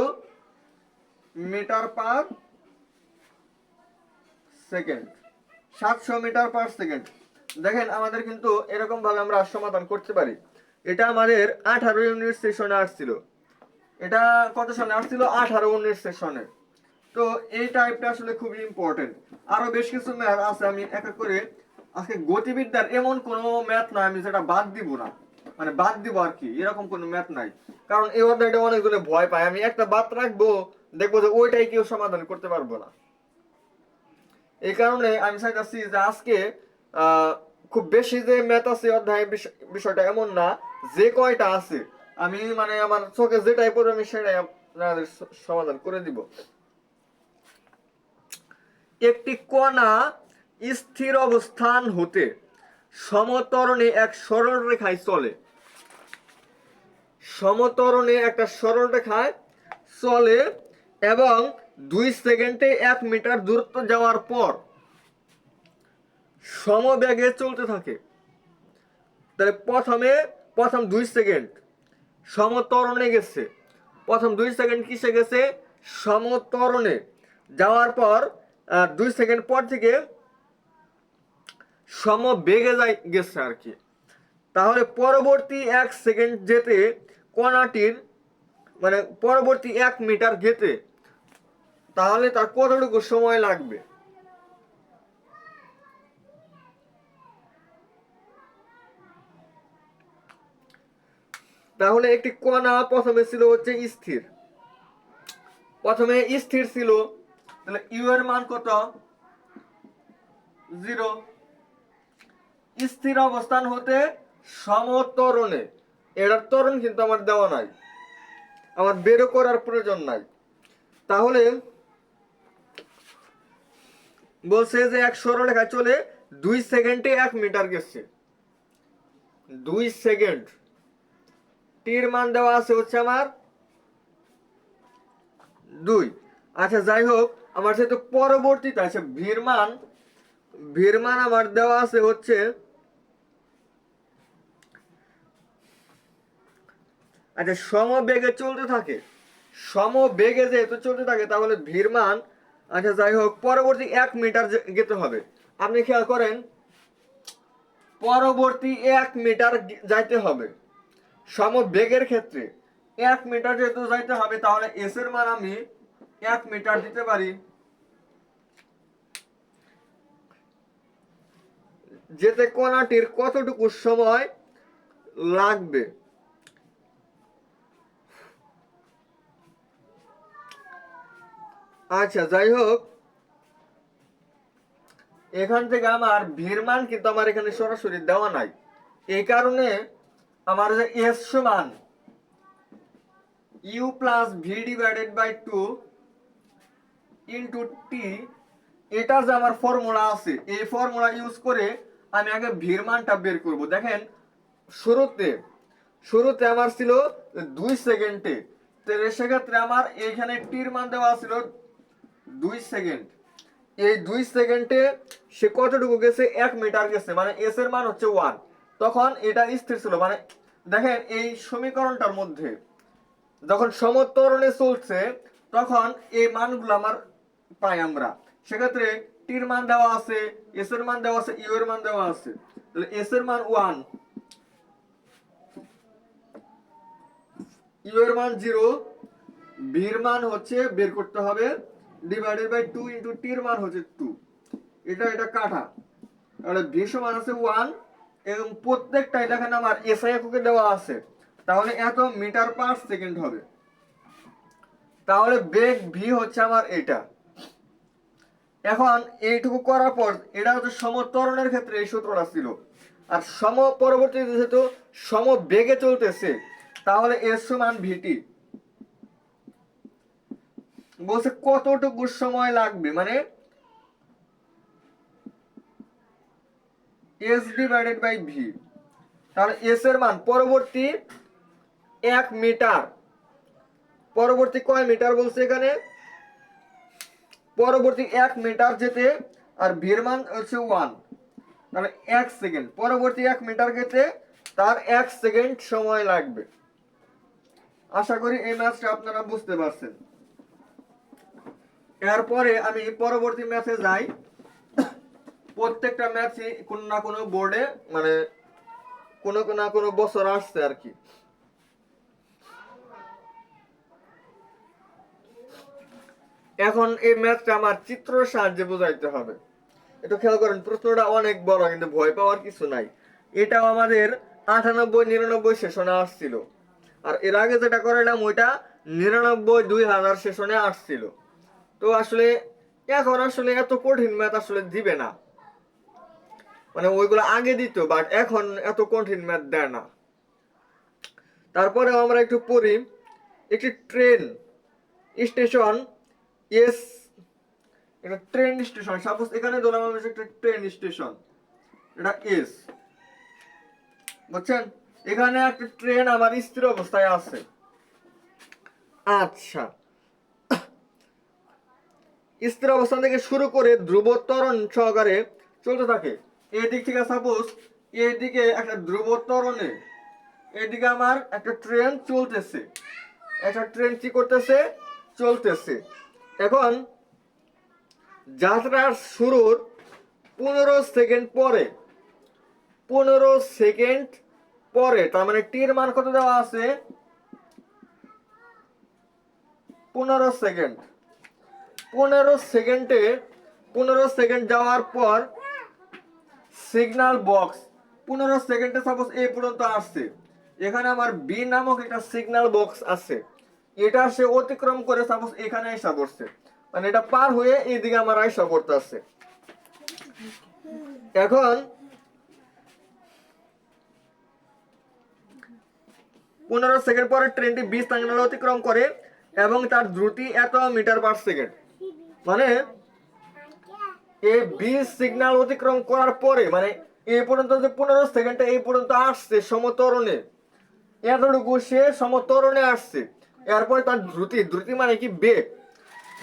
মিটার/সেকেন্ড, 700 মিটার/সেকেন্ড। দেখেন আমাদের কিন্তু এরকম ভাবে আমরা সমাধান করতে পারি। এটা আমাদের 18 ইউনিট সেশনে আসছিল, এটা কত সালে আসছিল, 18-19 সেশনে। তো এই টাইপটা আসলে খুবই ইম্পর্টেন্ট। আরো বেশ কিছু ম্যাথ আছে, আমি এক এক করে আজকে গতিবিদ্যার এমন কোনো ম্যাথ নাই আমি যেটা বাদ দিব না, মানে বাদ দিব আর কি, এরকম কোনো ম্যাথ নাই। কারণ এই অধ্যায়টা অনেকগুলো ভয় পায়, আমি একটা বাদ রাখবো, দেখবো যে ওইটাই কেউ সমাধান করতে পারবো না। এই কারণে আমি চাইতেছি যে আজকে খুব বেশি যে ম্যাথ আছে অধ্যায়, বিষয়টা এমন না, যে কয়টা আছে আমি মানে আমার চোখে যেটাই পড়বে আমি সেটাই আপনাদের সমাধান করে দিব। একটি কণা স্থির অবস্থান হতে সমত্বরণে এক সরল রেখায় চলে, সমত্বরণে একটা সরল রেখায় চলে এবং 2 সেকেন্ডে 1 মিটার দূরত্ব যাওয়ার পর সমবেগে চলতে থাকে। তাহলে প্রথম 2 সেকেন্ড সমত্বরণে গেছে, প্রথম 2 সেকেন্ড কিসে গেছে, সমত্বরণে যাওয়ার পর 2 সেকেন্ড পর থেকে সমবেগে গেছে আর কি। তাহলে পরবর্তী 1 সেকেন্ড যেতে কণাটির মানে পরবর্তী 1 মিটার যেতে তাহলে তার কতটুকু সময় লাগবে। তাহলে একটি কণা প্রথমে ছিল হচ্ছে স্থির, প্রথমে স্থির ছিল, তাহলে ইউ এর মান কত, 0। স্থির অবস্থান হতে সমত্বরণে, এটার ত্বরণ কিন্তু আমার দেওয়া নাই, আমার বেরো করার প্রয়োজন নাই। তাহলে বলছে যে এক সরলরেখায় চলে 2 সেকেন্ডে 1 মিটার গেছে, 2 সেকেন্ড। টির মান দেওয়া আছে হচ্ছে আমার 2। আচ্ছা যাই হোক, আমার যেহেতু পরবর্তীতে আছে ভির মান আমার দেওয়া আছে হচ্ছে, আচ্ছা সমবেগে চলতে থাকে, সমবেগে যেহেতু চলতে থাকে তাহলে ভির মান, আচ্ছা যাই হোক, পরবর্তী 1 মিটার যেতে হবে। আপনি খেয়াল করেন, পরবর্তী 1 মিটার যাইতে হবে সমবেগের ক্ষেত্রে। 1 মিটার যেহেতু যাইতে হবে তাহলে এস এর মান আমি 1 মিটার দিতে পারি। যেতে কণাটির কতটুকু সময় লাগবে। আচ্ছা যাই হোক, এখান থেকে আমার ভির মান কিন্তু আমার এখানে সরাসরি দেওয়া নাই, এই কারণে আমার যে এস সমান U plus V divided by 2 into T, এটা যে আমার ফর্মুলা আছে, এই ফর্মুলা ইউজ করে আমি আগে ভির মানটা বের করব। দেখেন শুরুতে শুরুতে আমার ছিল 2 সেকেন্ডে, তো সেক্ষেত্রে আমার এইখানে টির মান দেওয়া ছিল 2 সেকেন্ড। এই 2 সেকেন্ডে সে কতটুকু গেছে, 1 মিটার গেছে, মানে এস এর মান হচ্ছে 1। তখন এটা স্থির ছিল, মানে দেখেন এই সমীকরণটার মধ্যে যখন সমত্বরণে চলছে তখন এই মানগুলো আমার পাই আমরা। সেক্ষেত্রে টির মান দেওয়া আছে, এস এর মান দেওয়া আছে, ইউ এর মান দেওয়া আছে, তাহলে এস এর মান 1, ইউ এর মান 0, ভির মান হচ্ছে বের করতে হবে ডিভাইডেড বাই 2 ইনটু টির মান হচ্ছে 2। এটা কাটা, তাহলে ভি সমান আছে 1 এবং প্রত্যেকটাই দেখেন আমার এসআই এককে দেওয়া আছে, তাহলে এত মিটার পার সেকেন্ড হবে। তাহলে বেগ ভি হচ্ছে আমার এটা। এখন এইটুকু করার পর এটা হচ্ছে সমত্বরণের ক্ষেত্রে এই সূত্রটা ছিল, আর পরবর্তীতে যেহেতু সমবেগে চলতেছে তাহলে এস সমান ভিটি। বলছে কতটুকু সময় লাগবে, মানে এস ডিভাইডেড বাই ভি। তাহলে এস এর মান পরবর্তী 1 মিটার, পরবর্তী কয় মিটার বলছে এখানে, পরবর্তী 1 মিটার যেতে, আর ভির মান হচ্ছে 1, তাহলে 1 সেকেন্ড, পরবর্তী 1 মিটার যেতে তার 1 সেকেন্ড সময় লাগবে। আশা করি এই ম্যাথটা আপনারা বুঝতে পারছেন। এরপরে আমি পরবর্তী ম্যাথে যাই। প্রত্যেকটা ম্যাথই কোন না কোনো বোর্ডে, মানে কোনো না কোনো বছর আসছে আর কি। এখন এই ম্যাথটা আমার চিত্রের সাহায্যে বোঝাইতে হবে। একটু খেয়াল করেন, প্রশ্নটা অনেক বড় কিন্তু ভয় পাওয়ার কিছু নাই। এটাও আমাদের 98-99 সেশনে আসছিল, আর এর আগে যেটা করালাম ওইটা 99-2000 সেশনে আসছিল। তো আসলে এখন আসলে এত কঠিন ম্যাথ আসলে দিবে না, মানে ওইগুলো আগে দিত, বাট এখন এত কঠিন ম্যাথ দেয় না। তারপরে আমরা একটু পড়ি। একটি ট্রেন স্টেশন এস, এটা ট্রেন স্টেশন, সাপোজ এখানে ধরলাম আমি একটা ট্রেন স্টেশন, এটা এস, বুঝছেন? এখানে একটা ট্রেন আমার স্থির অবস্থায় আছে। আচ্ছা, স্থির অবস্থান থেকে শুরু করে ধ্রুব ত্বরণ সহকারে চলতে থাকে। এই দিক থেকে সাপোজ এইদিকে একটা ধ্রুব ত্বরণে, এইদিকে আমার একটা ট্রেন চলতেছে, একটা ট্রেন কি করতেছে, চলতেছে। এখন যাত্রার শুরুর 15 সেকেন্ড পরে, 15 সেকেন্ড পরে, তার মানে টির মান কত দেওয়া আছে, 15 সেকেন্ড। 15 সেকেন্ডে 15 সেকেন্ড যাওয়ার পর সিগন্যাল বক্স 15 সেকেন্ডে সাপোজ এই পর্যন্ত আসছে, এখানে আমার বি নামক একটা সিগন্যাল বক্স আছে, এটা সে অতিক্রম করে সাপোজ এখানে আইসা পড়ছে, মানে এটা পার হয়ে এইদিকে আমার আইসা পড়তে আছে। এখন 15 সেকেন্ড পরে ট্রেনটি 20 সিগন্যাল অতিক্রম করে এবং তার দ্রুতি এত মিটার পার সেকেন্ড, মানে এই বি সিগন্যাল অতিক্রম করার পরে মানে এই পর্যন্ত যে 15 সেকেন্ডে এই পর্যন্ত আসছে সমতরণে, এতটুকু সে সমতরণে আসছে, এরপরে তার দ্রুতি মানে কি বেগ,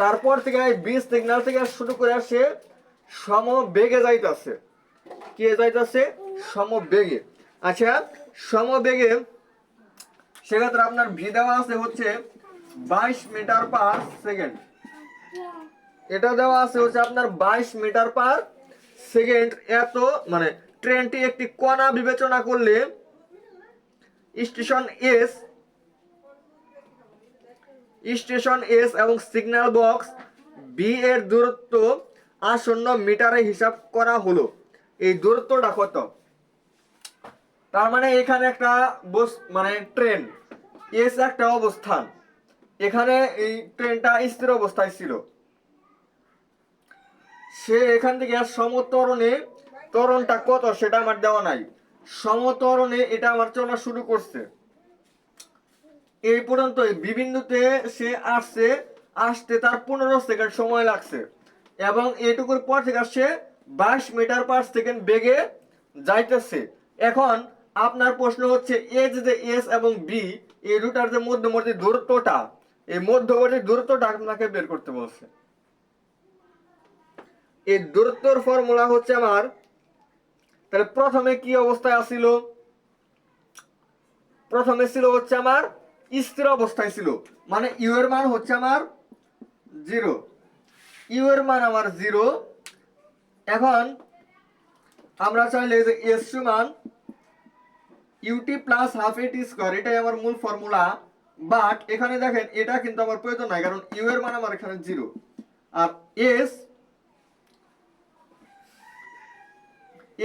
তারপর থেকে এই বি সিগন্যাল থেকে শুরু করে সে সমবেগে যাইতেছে। কে যাইতেছে? সমবেগে। আচ্ছা, সমবেগে সেক্ষেত্রে আপনার ভি দেওয়া আছে হচ্ছে 22 মিটার পার সেকেন্ড। এটা দেওয়া আছে হচ্ছে আপনার 22 মিটার পার সেকেন্ড। এত মানে ট্রেনটি একটি কণা বিবেচনা করলে স্টেশন এস এবং সিগন্যাল বক্স বি এর দূরত্ব আসন্ন মিটারে হিসাব করা হলো। এই দূরত্বটা কত? তার মানে এখানে একটা মানে ট্রেন এস একটা অবস্থান, এখানে এই ট্রেনটা স্থির অবস্থায় ছিল, সে এখান থেকে সমতরণে, ত্বরণটা কত সেটা আমার দেওয়া নাই, সমতরণে এটা আমার চলা শুরু করছে, এই পর্যন্ত বিবিন্দুতে সে আসতে তার 15 সেকেন্ড সময় লাগছে, এবং এটুকুর পর থেকে সে 22 মিটার পার সেকেন্ড বেগে যাইতেছে। এখন আপনার প্রশ্ন হচ্ছে এই যে এস এবং বি এই দুটার যে মধ্যবর্তী দূরত্বটা, এই মধ্যবর্তী দূরত্বটা আপনাকে বের করতে বলছে। এই দূরত্বর ফর্মুলা হচ্ছে আমার, তাহলে প্রথমে কি অবস্থায় আছিল? প্রথমে ছিল হচ্ছে আমার স্থির অবস্থায় ছিল, মানে ইউ এর মান হচ্ছে আমার 0, ইউ এর মান আমার 0। এখন আমরা চাইলে যে এস সমান ইউটি প্লাস হাফ এটি স্কয়ার, এটাই আমার মূল ফর্মুলা। বাট এখানে দেখেন এটা কিন্তু আমার প্রয়োজন নাই, কারণ ইউ এর মান আমার এখানে 0, আর এস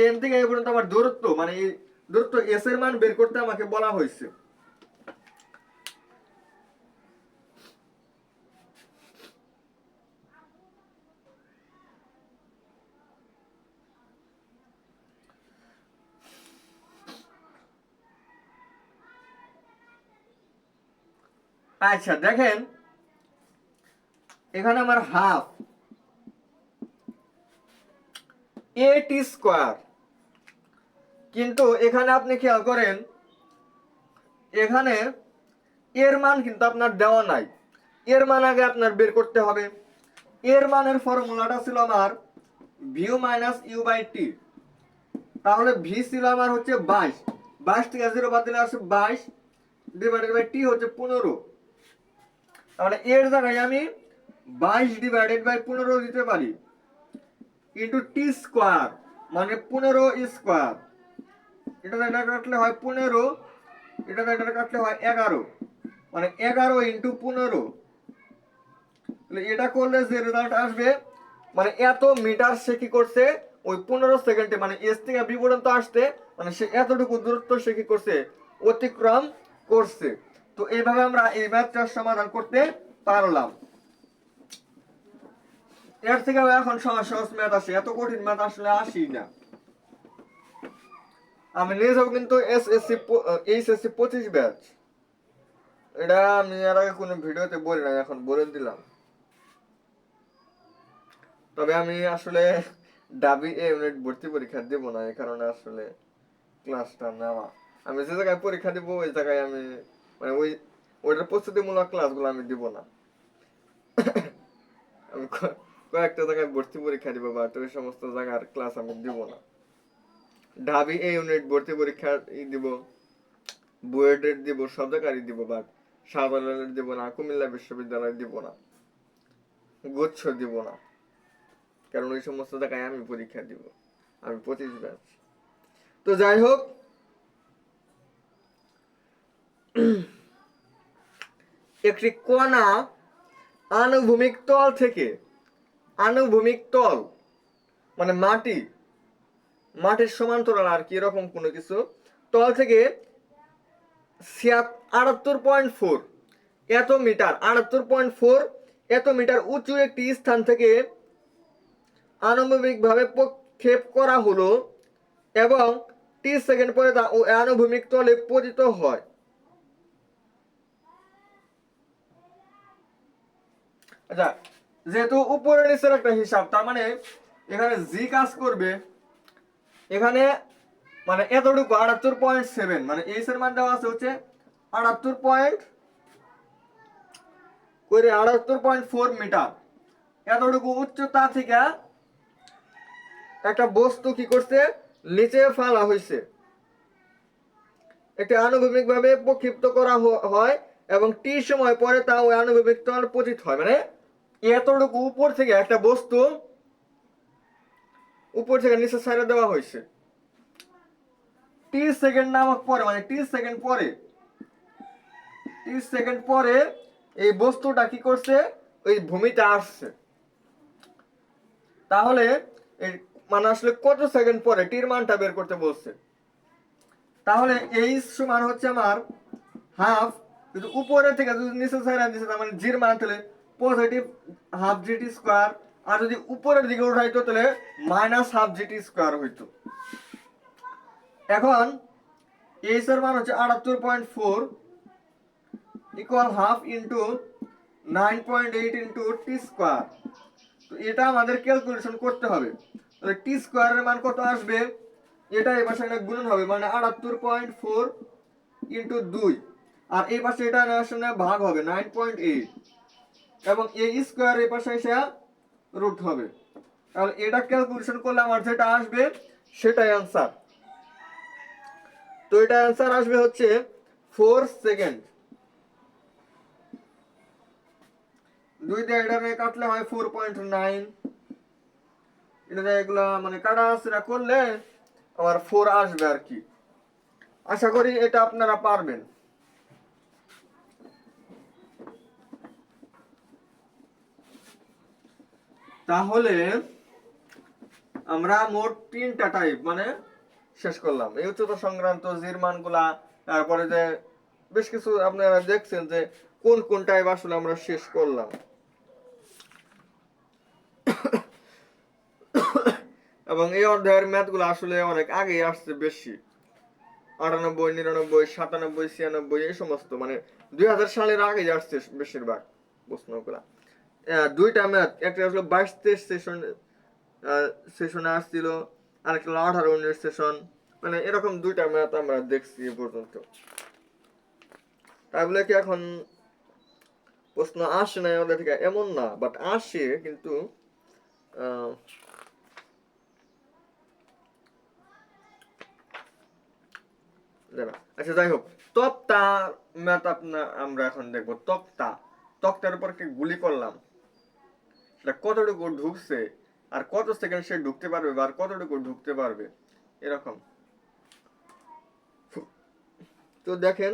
এন থেকে এই পর্যন্ত আমার দূরত্ব, মানে এই দূরত্ব এস এর মান বের করতে আমাকে বলা হয়েছে। আচ্ছা দেখেন এখানে আমার হাফ এ টি স্কয়ার, কিন্তু এখানে আপনি খেয়াল করেন এখানে এর মান কিন্তু আপনার দেওয়া নাই, এর মান আগে আপনার বের করতে হবে। এর মানের ফর্মুলাটা ছিল আমার view minus you by T, তাহলে ভি ছিল আমার হচ্ছে 22, 22 থেকে 0 বাদ দিলে আসে 22 ডিভাইডেড বাই টি হচ্ছে 15, তাহলে এর জায়গায় আমি 22 ডিভাইডেড বাই 15 দিতে পারি ইন্টু টি স্কয়ার, মানে 15 স্কয়ার, এটা কাটলে হয় 15, এটা কাটলে হয় 11, মানে 11 ইন্টু 15। তাহলে এটা করলে যে রেজাল্ট আসবে, মানে এত মিটার সে কি করছে ওই 15 সেকেন্ডে, মানে এস থেকে বি পর্যন্ত আসতে, মানে সে এতটুকু দূরত্ব সে কি করছে অতিক্রম করছে। তো এইভাবে আমরা এই ম্যাথটার সমাধান করতে পারলাম। এর থেকে এখন সহজ সহজ ম্যাথ আসে, এত কঠিন ম্যাথ আসলে আসি না। আমি নিজেও কিন্তু এইচএসসি 25 ব্যাচ, এটা আমি এর আগে কোনো ভিডিওতে বলি না, এখন বলে দিলাম। তবে আমি আসলে ডাবি এ ইউনিট ভর্তি পরীক্ষা দেব না, এই কারণে আসলে ক্লাসটা নেওয়া। আমি যে জায়গায় পরীক্ষা দিব ওই জায়গায় আমি মানে ওইটার প্রস্তুতিমূলক ক্লাসগুলো আমি দিব না। আমি কয়েকটা জায়গায় ভর্তি পরীক্ষা দিব, বাট ওই সমস্ত জায়গার ক্লাস আমি দিব না। ঢাবি এ ইউনিট ভর্তি পরীক্ষা দিব, বুয়েটের দিব, সব জায়গায় দিব, বাট শাহজালালের দিব না, কুমিল্লা বিশ্ববিদ্যালয় দিব না, গুচ্ছ দিব না, কারণ ওই সমস্ত জায়গায় আমি পরীক্ষা দিব। আমি 25 ব্যাচ। তো যাই হোক, একটি কণা আনুভূমিক তল থেকে, আনুভূমিক তল মানে মাটির সমান্তরাল আর কি এরকম কোনো কিছু, তল থেকে 78.4 এত মিটার, 78.4 এত মিটার উঁচু একটি স্থান থেকে আনুভূমিক ভাবে প্রক্ষেপ করা হলো এবং 30 সেকেন্ড পরে তা আনুভূমিক তলে পতিত হয়। আচ্ছা, যেহেতু উপরে নিচের একটা হিসাব, তার মানে এখানে জি কাজ করবে এখানে মানে এতটুকু 78.7 মানে এইচ এর মান দেওয়া আছে হচ্ছে 78.4 মিটার। এতটুকু উচ্চতা থেকে একটা বস্তু কি করছে নিচে ফেলা হয়েছে, একটা আনুভূমিক ভাবে প্রক্ষিপ্ত করা হয় এবং টি সময় পরে তা ওই আনুভূমিক তল পতিত হয়। মানে এতটুকু উপর থেকে একটা বস্তু উপর থেকে নিচে ছাইড়া দেওয়া হয়েছে, টি সেকেন্ড নামক পরে মানে টি সেকেন্ড পরে এই বস্তুটা কি করছে ওই ভূমিতে আসছে। তাহলে এই মানে আসলে কত সেকেন্ড পরে টির মানটা বের করতে বলছে। তাহলে এই সমান হচ্ছে আমার হাফ, যদি উপরে থেকে যদি নিচে ছাইড়া দিছে তার মানে জির মান তাহলে পজিটিভ হাফ জিটি স্কয়ার, আর যদি উপরের দিকে উঠাইতো তাহলে মাইনাস হাফ জিটি স্কয়ার হইতো। এখন এইচ এর মান হচ্ছে 78.4 equal half into 9.8 into T square. তো এটা আমাদের ক্যালকুলেশন করতে হবে। তাহলে টি স্কয়ারের মান কত আসবে, এটা এই পাশে একটা গুণন হবে মানে 78.4 ইন্টু 2, আর এই পাশে এটা আসলে ভাগ হবে 9.8 এবং এই স্কয়ার এই পাশে এসে রুট হবে। তাহলে এটা ক্যালকুলেশন করলে আমার যেটা আসবে সেটাই आंसर। তো এটা आंसर আসবে হচ্ছে 4 সেকেন্ড। 2 দিয়ে এটা কাটলে হয় 4.9, এটা এগুলা মানে কাটাছেড়া করলে আমার 4 আসবে আর কি। আশা করি এটা আপনারা পারবেন। তাহলে আমরা মোট 3টা টাইপ মানে শেষ করলাম, এই উচ্চতা সংক্রান্ত জির মানগুলা, তারপরে যে বেশ কিছু আপনারা দেখছেন যে কোন কোন টাইপ আসলে আমরা শেষ করলাম। এবং এই অধ্যায়ের ম্যাথগুলো আসলে অনেক আগেই আসছে, বেশি 98, 99, 97, 96 এই সমস্ত মানে 2000 সালের আগেই আসছে বেশিরভাগ প্রশ্নগুলা। দুইটা ম্যাথ, একটা আসলে 22-23 সেশনে আসছিল, আরেকটা 18-19 সেশন, মানে এরকম দুইটা ম্যাথ আমরা দেখছি এ পর্যন্ত। তাই বলে কি এখন প্রশ্ন আসে না ওদের থেকে এমন না, বাট আসে কিন্তু আচ্ছা যাই হোক, তক্তা ম্যাথ আমরা এখন দেখবো। তক্তার উপর কি গুলি করলাম সেটা কতটুকু ঢুকছে আর কত সেকেন্ড সে ঢুকতে পারবে বা আর কতটুকু ঢুকতে পারবে এরকম। তো দেখেন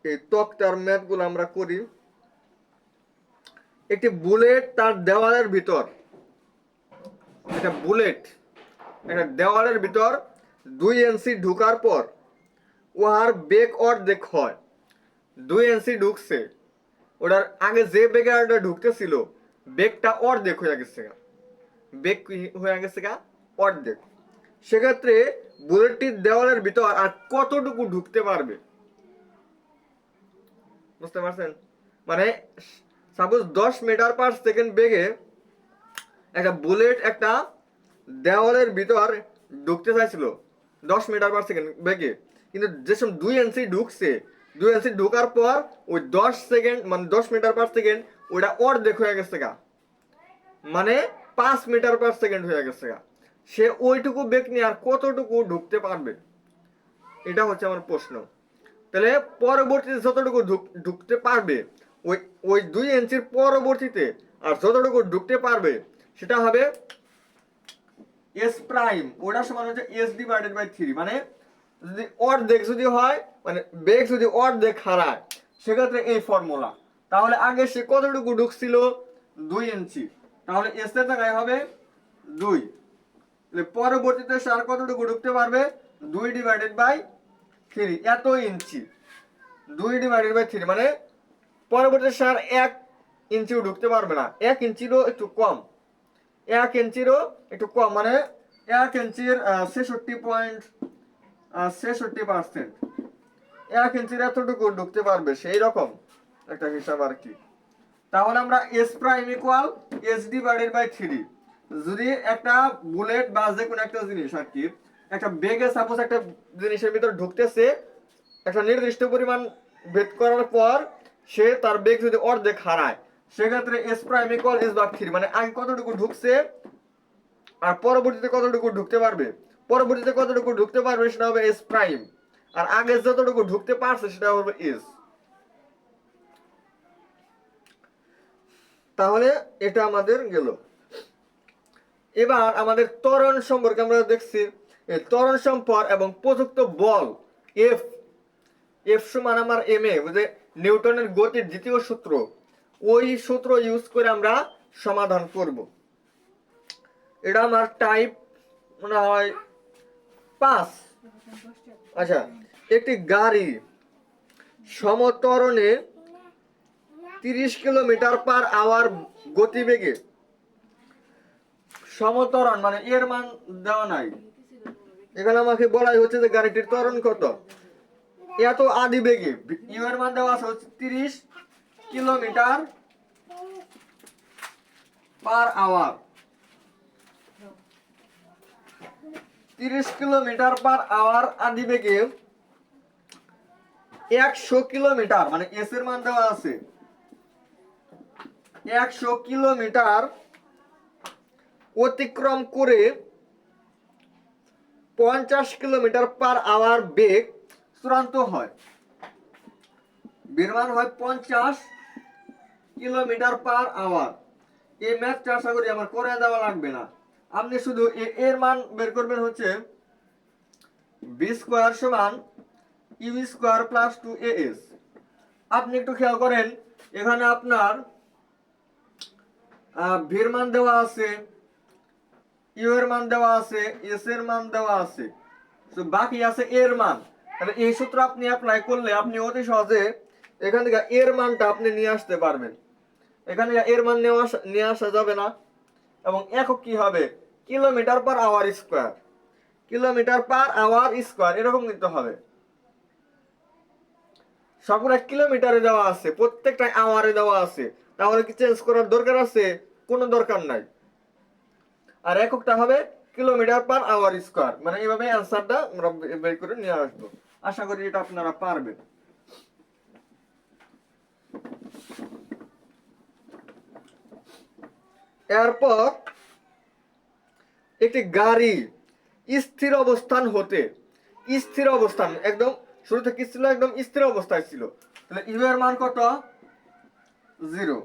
এই তক্তার ম্যাথ গুলো আমরা করি। একটি বুলেট তার দেওয়ালের ভিতর, একটা বুলেট একটা দেওয়ালের ভিতর 2 ইঞ্চি ঢুকার পর ওর বেগ অর্ধেক হয়। 2 ইঞ্চি ঢুকছে, ওটার আগে যে বেগটা ঢুকতেছিল বেগটা অর্ধেক হয়ে গেছে, বেগ হয়ে গেছে অর্ধেক। সেক্ষেত্রে বুলেটটির দেওয়ালের ভিতর আর কতটুকু ঢুকতে পারবে, বুঝতে পারছেন? মানে সাপোজ 10 মিটার পার সেকেন্ড বেগে একটা বুলেট একটা দেওয়ালের ভিতর ঢুকতে চাইছিল 10 মিটার পার সেকেন্ড বেগে, কিন্তু যেসব 2 ইঞ্চি ঢুকছে, 2 ইঞ্চি ঢোকার পর ওই 10 সেকেন্ড মানে 10 মিটার পার সেকেন্ড ওটা অর্ধেক হয়ে গেছে মানে 5 মিটার পার সেকেন্ড হয়ে গেছে সে ওইটুকু বেগ নিয়ে আর কতটুকু ঢুকতে পারবে, এটা হচ্ছে আমার প্রশ্ন। তাহলে পরবর্তীতে যতটুকু ঢুকতে পারবে ওই ওই 2 ইঞ্চির পরবর্তীতে আর যতটুকু ঢুকতে পারবে সেটা হবে এস প্রাইম, ওটা সমান হচ্ছে এস ডিভাইডেড বাই 3। মানে যদি অর্ধেক যদি হয় মানে বেগ যদি অর্ধেক হারায় সেক্ষেত্রে এই ফর্মুলা। তাহলে আগে সে কতটুকু ঢুকছিল 2 ইঞ্চি, তাহলে এস এর জায়গায় হবে 2। পরবর্তীতে সে আর কতটুকু ঢুকতে পারবে 2 ডিভাইডেড বাই 3, এত ইঞ্চি 2 ডিভাইডেড বাই 3 মানে পরবর্তীতে সে আর 1 ইঞ্চিও ঢুকতে পারবে না, 1 ইঞ্চিরও একটু কম, 1 ইঞ্চিরও একটু কম মানে 1 ইঞ্চির 66.66%, 1 ইঞ্চির এতটুকু ঢুকতে পারবে সেই রকম একটা হিসাব আর কি। তাহলে আমরা S prime equal S divided by 3, যদি একটা বুলেট বা যে কোনো একটা জিনিস আর কি একটা বেগে সাপোজ একটা জিনিসের ভিতর ঢুকতেছে, একটা নির্দিষ্ট পরিমাণ ভেদ করার পর সে তার বেগ যদি অর্ধেক হারায়, সেক্ষেত্রে এস প্রাইম ইকুয়াল এস ভাগ 3, মানে আগে কতটুকু ঢুকছে আর পরবর্তীতে কতটুকু ঢুকতে পারবে, পরবর্তীতে কতটুকু ঢুকতে পারবে সেটা হবে এস প্রাইম, আর আগে যতটুকু ঢুকতে পারছে সেটা হবে এস। তাহলে এটা আমাদের গেল। এবার আমাদের ত্বরণ সম্পর্কে আমরা দেখছি, ত্বরণ সম্পর্ক এবং প্রযুক্ত বল এফ, এফ সমান আমার এম এ, যে নিউটনের গতির দ্বিতীয় সূত্র, ওই সূত্র ইউজ করে আমরা সমাধান করব। এটা আমার টাইপ মনে হয় 5। আচ্ছা, একটি গাড়ি সমত্বরণে 30 কিলোমিটার পার আওয়ার গতিবেগে, সমত্বরণ মানে এর মান দেওয়া নাই, এখানে আমাকে বলাই হচ্ছে যে গাড়িটির ত্বরণ কত, এত আদি বেগে, ইউ এর মান দেওয়া আছে হচ্ছে 30 kilometre per hour, 30 kilometre per hour আদি বেগে 100 কিলোমিটার, মানে এস এর মান দেওয়া আছে 100 কিলোমিটার অতিক্রম করে 50 কিলোমিটার পার আওয়ার বেগ চূড়ান্ত হয়, বের মান হয় 50 কিলোমিটার পার আওয়ার। এই ম্যাথটা আশা করি আমার করে দেওয়া লাগবে না, আপনি শুধু এর মান বের করবেন হচ্ছে বি স্কোয়ার সমান ইউ স্কোয়ার প্লাস 2as। আপনি একটু খেয়াল করেন, এখানে আপনার ভির মান দেওয়া আছে, ইউ এর মান দেওয়া আছে, এস এর মান দেওয়া আছে, তো বাকি আছে এর মান। তাহলে এই সূত্র আপনি অ্যাপ্লাই করলে আপনি অতি সহজে এখান থেকে এর মানটা আপনি নিয়ে আসতে পারবেন। এখানে এর মান নিয়ে আসা যাবে না, এবং একক কি হবে, kilometre per hour square, kilometre per hour square এরকম নিতে হবে। সবগুলা কিলোমিটারে দেওয়া আছে, প্রত্যেকটা আওয়ারে দেওয়া আছে, তাহলে কি চেঞ্জ করার দরকার আছে? কোনো দরকার নাই। আর এককটা হবে কিলোমিটার পার আওয়ার স্কোয়ার, মানে এইভাবে অ্যান্সারটা আমরা বের করে নিয়ে আসবো। আশা করি এটা আপনারা পারবেন। এরপর একটি গাড়ি স্থির অবস্থান হতে, স্থির অবস্থান একদম শুরু থেকে ছিল, একদম স্থির অবস্থায় ছিল, তাহলে ইউ এর মান কত, 0।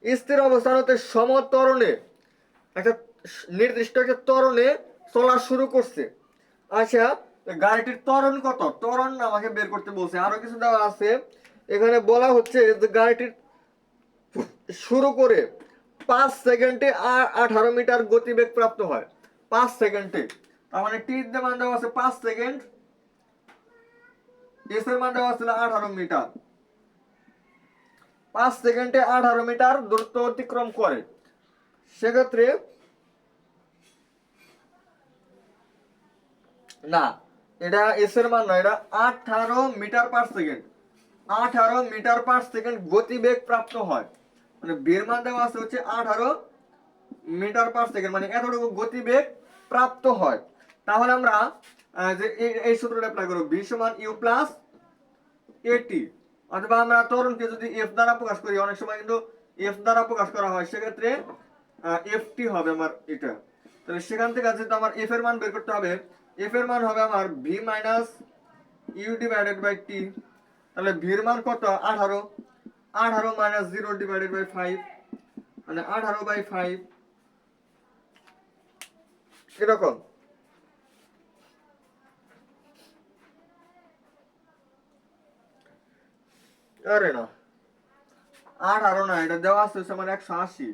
স্থির অবস্থান হতে সমত্বরণে একটা নির্দিষ্ট একটা ত্বরণে চলা শুরু করছে। আচ্ছা, গাড়িটির ত্বরণ কত, ত্বরণ আমাকে বের করতে বলছে, আরো কিছু দেওয়া আছে। এখানে বলা হচ্ছে যে গাড়িটির শুরু করে 5 সেকেন্ডে 18 মিটার গতিবেগ প্রাপ্ত হয়, 5 সেকেন্ডে, তার মানে টি এর মান দেওয়া আছে 5 সেকেন্ড, এস এর মান দেওয়া ছিল 18 মিটার, 5 সেকেন্ডে 18 মিটার দূরত্ব অতিক্রম করে। সেক্ষেত্রে না, এটা এস এর মান না, এটা 18 metre per second, 18 metre per second গতিবেগ প্রাপ্ত হয়, মানে বের মান দেওয়া আছে হচ্ছে 18 মিটার পার সেকেন্ড, মানে এতটুকু গতিবেগ প্রাপ্ত হয়। তাহলে আমরা যে এই সূত্রটা অ্যাপ্লাই করব, ভি সমান ইউ প্লাস এটি, অথবা আমরা ত্বরণকে যদি এফ দ্বারা প্রকাশ করি, অনেক সময় কিন্তু এফ দ্বারা প্রকাশ করা হয়, সেক্ষেত্রে এফ টি হবে আমার এটা। তাহলে সেখান থেকে যেহেতু আমার এফ এর মান বের করতে হবে, এফ এর মান হবে আমার V minus U divided by T. তাহলে ভির মান কত, 18, 18 মাইনাস 0 ডিভাইডেড বাই 5, মানে 18/5 এরকম। আরে না, 18 না, এটা দেওয়া আছে আমার 180,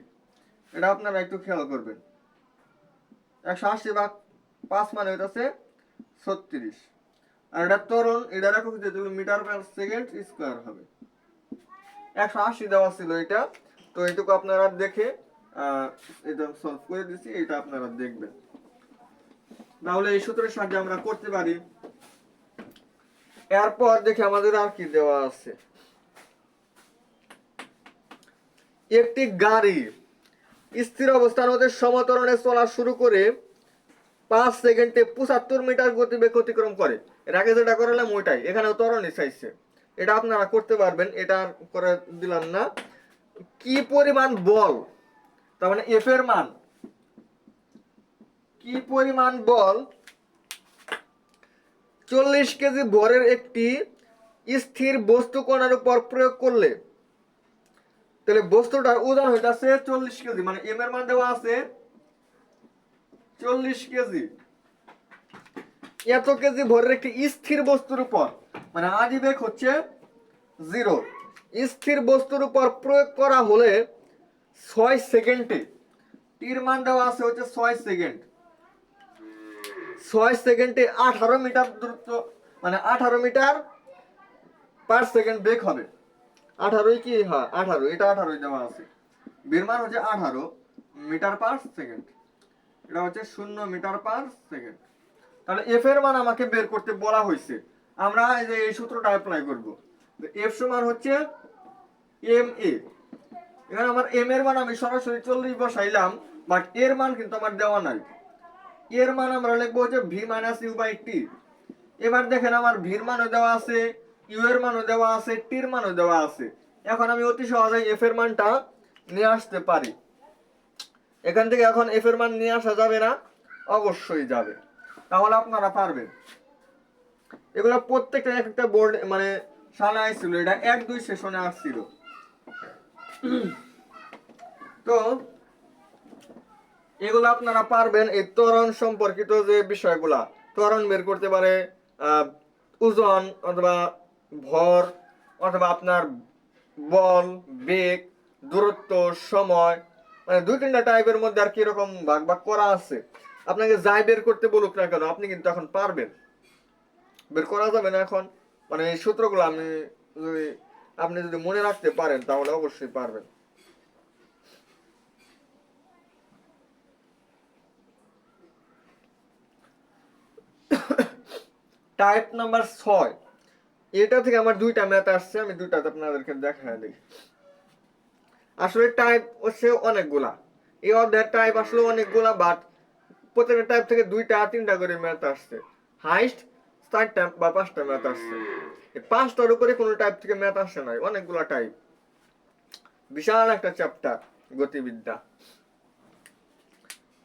এটা আপনারা একটু খেয়াল করবেন। 180 ভাগ 5 মানে হইতাছে 36, আর এটা ত্বরণ, এটা রাখো যেহেতু মিটার পার সেকেন্ড স্কয়ার হবে, 180 দেওয়া ছিল এটা। তো এইটুকু আপনারা দেখে এটা সলভ করে দিছি, এটা আপনারা দেখবেন, তাহলে এই সূত্রের সাহায্যে আমরা করতে পারি। এরপর দেখি আমাদের আর কি দেওয়া আছে। একটি গাড়ি স্থির অবস্থান হতে সমতরণে চলা শুরু করে 5 সেকেন্ডে 75 মিটার গতিবেগ অতিক্রম করে। এর আগে যেটা করালাম ওইটাই, এখানেও ত্বরণই চাইছে। এটা আপনারা করতে পারবেন, এটা করে দিলাম না। কি পরিমাণ বল, তার মানে এফ এর মান, কি পরিমাণ বল 40 কেজি ভরের একটি স্থির বস্তু কণার উপর প্রয়োগ করলে, তাহলে বস্তুটার ওজন হইতাছে 40 কেজি, মানে এম এর মান দেওয়া আছে 40 কেজি। এত কেজি ভরের একটি স্থির বস্তুর উপর, মানে আদিবেগ হচ্ছে 0, স্থির বস্তুর উপর প্রয়োগ করা হলে 6 সেকেন্ডে, টির মান দেওয়া আছে হচ্ছে 6 সেকেন্ড, 6 সেকেন্ডে 18 মিটার দূরত্ব, মানে 18 মিটার পার সেকেন্ড বেগ হবে। 18 কি হয়, 18, এটা 18 দেওয়া আছে। বের মান হচ্ছে 18 মিটার পার সেকেন্ড, এটা হচ্ছে 0 মিটার পার সেকেন্ড। তাহলে এফ এর মান আমাকে বের করতে বলা হয়েছে, আমরা এই যে এই সূত্রটা অ্যাপ্লাই করব। এফ সমান হচ্ছে এম এ, এখানে আমার এম এর মান আমি সরাসরি 40 বসাইলাম, বাট এর মান কিন্তু আমার দেওয়া নাই। এর মান আমরা লিখবো হচ্ছে V minus you by T. এবার দেখেন আমার ভির মানও দেওয়া আছে, ইউ এর মানও দেওয়া আছে, টির মানও দেওয়া আছে। এখন আমি অতি সহজে এফ এর মানটা নিয়ে আসতে পারি। এখান থেকে এখন এফ এর মান নিয়ে আসা যাবে না? অবশ্যই যাবে। তাহলে আপনারা পারবেন। এগুলো প্রত্যেকটা এক একটা বোর্ড মানে সালে আসছিল, এটা 1-2 সেশনে আসছিল। তো এগুলো আপনারা পারবেন। এই ত্বরণ সম্পর্কিত যে বিষয়গুলা, ত্বরণ বের করতে পারে, ওজন অথবা ভর অথবা আপনার বল, বেগ, দূরত্ব, সময়, মানে 2-3টা টাইপের মধ্যে আর কিরকম ভাগ ভাগ করা আছে, আপনাকে যাই বের করতে বলুক না কেন আপনি কিন্তু এখন পারবেন। বের করা যাবে না এখন, মানে এই সূত্রগুলো আপনি যদি মনে রাখতে পারেন তাহলে অবশ্যই পারবেন। টাইপ নাম্বার 6, এটা থেকে আমার 2টা ম্যাথ আসছে, আমি 2টাতে আপনাদেরকে দেখায় দিই। আসলে টাইপ হচ্ছে অনেকগুলা, এই অধ্যায়ের টাইপ আসলে অনেকগুলা, বাট প্রত্যেকটা টাইপ থেকে 2টা-3টা করে ম্যাথ আসছে, হাইস্ট 4টা বা 5টা ম্যাথ আসছে। এই 5টার উপরে কোনো টাইপ থেকে ম্যাথ আসে নাই, অনেকগুলা টাইপ, বিশাল একটা চ্যাপ্টার গতিবিদ্যা।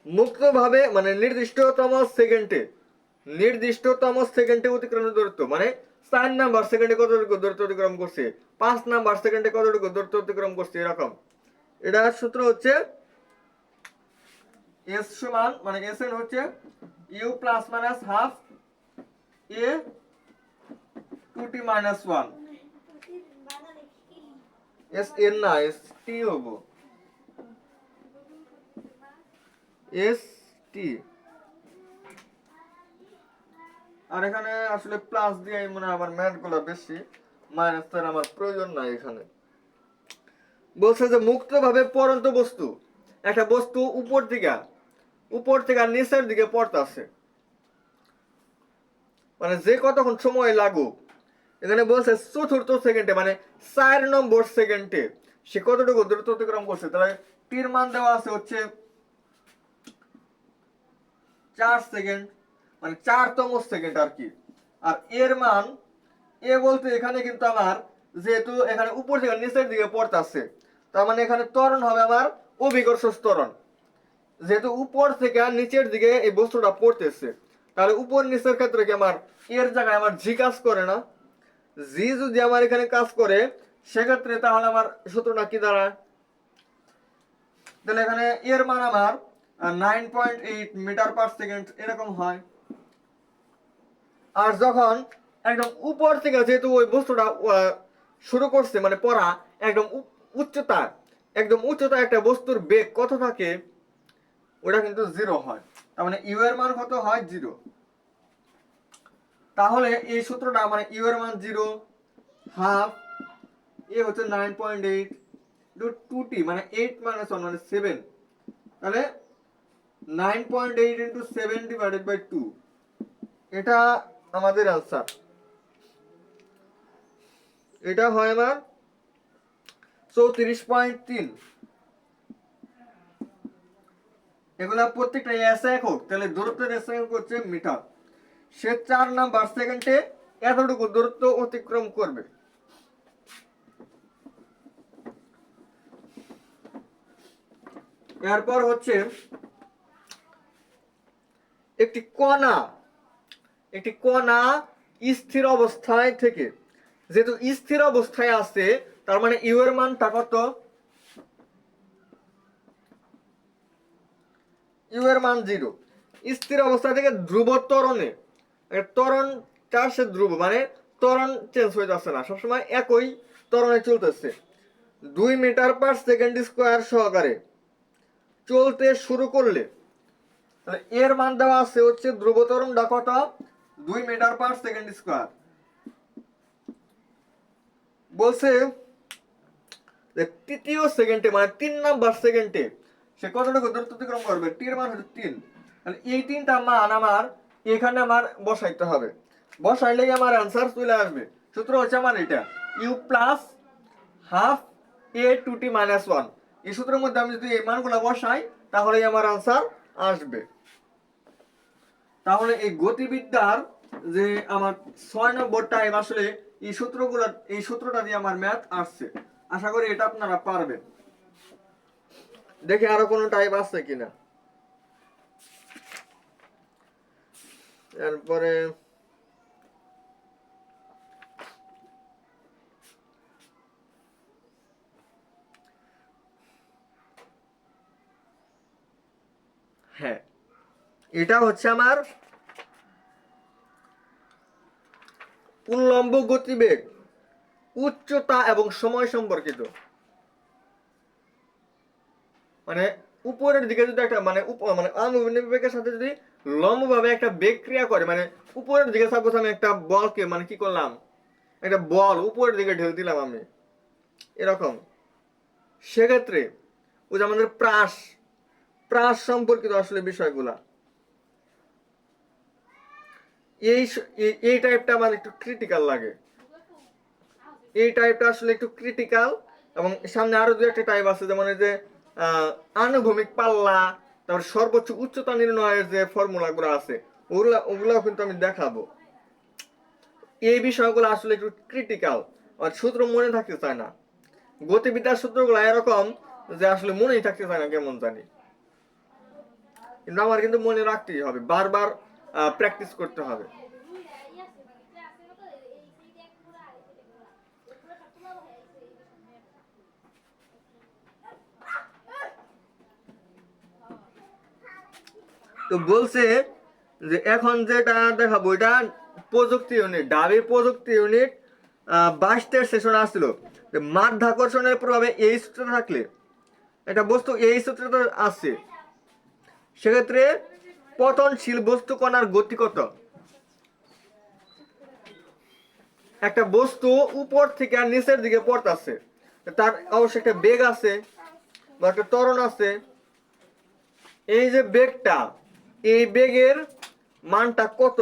মুক্তভাবে মানে নির্দিষ্টতম সেকেন্ডে অতিক্রমের দূরত্ব, মানে 4 নাম্বার সেকেন্ডে কতটুকু দূরত্ব অতিক্রম করছে, 5 নাম্বার সেকেন্ডে কতটুকু দূরত্ব অতিক্রম করছে, এরকম। এটার সূত্র হচ্ছে এস সমান, মানে এস এন হচ্ছে U plus minus half A two T minus 1। S N না, এস টি হবো, এস টি। আর এখানে আসলে প্লাস দিয়ে মনে হয় আমার ম্যাথ গুলো বেশি, মাইনাস তার আমার প্রয়োজন নাই এখানে। বলছে যে মুক্তভাবে পড়ন্ত বস্তু, একটা বস্তু উপর থেকে নিচের দিকে পড়তাছে, মানে যে কতক্ষণ সময় লাগুক, এখানে বলছে চতুর্থ সেকেন্ডে, মানে 4 নম্বর সেকেন্ডে সে কতটুকু দ্রুত অতিক্রম করছে। তাহলে টির মান দেওয়া আছে হচ্ছে 4 সেকেন্ড, মানে 4তম সেকেন্ড আর কি। আর এর মান, এ বলতে এখানে কিন্তু আমার যেহেতু এখানে উপর থেকে নিচের দিকে পড়তাছে, তার মানে এখানে ত্বরণ হবে আমার অভিকর্ষ ত্বরণ। যেহেতু উপর থেকে নিচের দিকে এই বস্তুটা পড়তেছে, তাহলে উপর নিচের ক্ষেত্রে কি আমার এর জায়গায় আমার জি কাজ করে না? জি যদি আমার এখানে কাজ করে, সেক্ষেত্রে তাহলে আমার সূত্রটা কি দাঁড়ায়, তাহলে এখানে এর মান আমার 9.8 মিটার পার সেকেন্ড এরকম হয়। আর যখন একদম উপর থেকে যেহেতু ওই বস্তুটা শুরু করছে, মানে পড়া একদম উচ্চতা, একদম উচ্চতা একটা বস্তুর বেগ কত থাকে, ওটা কিন্তু 0 হয়। তার মানে ইউ এর মান কত হয়, 0। তাহলে এই সূত্রটা মানে ইউ এর মান 0, হাফ এ হচ্ছে 9.8 2t, মানে 8 minus 1 মানে 7, তাহলে 9.8 into 7 divided by 2, এটা আমাদের आंसर। এটা হয় আমার 34.3। এগুলা প্রত্যেকটা এস একক, তাহলে দূরত্বের এস একক হচ্ছে মিটার। সে 4 নাম্বার সেকেন্ডে এতটুকু দূরত্ব অতিক্রম করবে। এরপর হচ্ছে একটি কণা স্থির অবস্থায় থেকে, যেহেতু স্থির অবস্থায় আছে তার মানে ইউ এর মানটা কত, ইউ এর মান 0। স্থির অবস্থা থেকে ধ্রুব ত্বরণে, ত্বরণটা সে ধ্রুব মানে ত্বরণ চেঞ্জ হয়ে যাচ্ছে না, সবসময় একই ত্বরণে চলতেছে। 2 মিটার পার সেকেন্ড স্কোয়ার সহকারে চলতে শুরু করলে, তাহলে এর মান দেওয়া আছে হচ্ছে ধ্রুব ত্বরণটা কত, 2 মিটার পার সেকেন্ড স্কোয়ার। বলছে যে তৃতীয় সেকেন্ডে মানে 3 নাম্বার সেকেন্ডে সে কতটুকু দূরত্ব অতিক্রম করবে, টি এর মান হচ্ছে 3। তাহলে এই 3টা মান আমার এখানে আমার বসাইতে হবে, বসাইলেই আমার অ্যান্সার চলে আসবে। সূত্র হচ্ছে আমার এটা, U plus half A two T minus 1। এই সূত্রের মধ্যে আমি যদি এই মানগুলো বসাই তাহলেই আমার অ্যান্সার আসবে। তাহলে এই গতিবিদ্যার যে আমার 6 নম্বর টাইম আসলে এই সূত্রটা দিয়ে আমার ম্যাথ আসছে। আশা করি এটা আপনারা পারবেন। দেখি আরো কোনো টাইপ আছে কিনা। এরপরে হ্যাঁ, এটা হচ্ছে আমার উল্লম্ব গতিবেগ, উচ্চতা এবং সময় সম্পর্কিত। মানে উপরের দিকে যদি একটা মানে আনুভূমিক বেগের সাথে যদি লম্বভাবে একটা বেগ ক্রিয়া করে, মানে উপরের দিকে সাপোজ আমি একটা বলকে মানে কি করলাম, একটা বল উপরের দিকে ঢেলে দিলাম আমি এরকম, সেক্ষেত্রে ওই যে আমাদের প্রাস সম্পর্কিত আসলে বিষয়গুলা, এই টাইপটা আমার একটু ক্রিটিক্যাল লাগে। এই টাইপটা আসলে একটু ক্রিটিক্যাল। এবং সামনে আরো দু একটা টাইপ আছে, যেমন এই যে আনুভূমিক পাল্লা, তারপর সর্বোচ্চ উচ্চতা নির্ণয়ের যে ফর্মুলা গুলো আছে ওগুলাও কিন্তু আমি দেখাবো। এই বিষয়গুলো আসলে একটু ক্রিটিক্যাল, আর সূত্র মনে থাকতে চায় না। গতিবিদ্যার সূত্রগুলো এরকম যে আসলে মনেই থাকতে চায় না কেমন জানি, কিন্তু আমার কিন্তু মনে রাখতেই হবে, বারবার প্র্যাকটিস করতে হবে। তো বলছে যে এখন যেটা দেখাবো এটা প্রযুক্তি ইউনিট, ঢাবি প্রযুক্তি ইউনিট 22 সেশন আসছিল। মাধ্যাকর্ষণের প্রভাবে এই সূত্র থাকলে একটা বস্তু এই সূত্রটা আছে, সেক্ষেত্রে পতনশীল বস্তু কণার গতি কত। একটা বস্তু উপর থেকে আর নিচের দিকে পড়তেছে, তার অবশ্যই একটা বেগ আছে বা একটা ত্বরণ আছে। এই যে বেগটা, এই বেগের মানটা কত,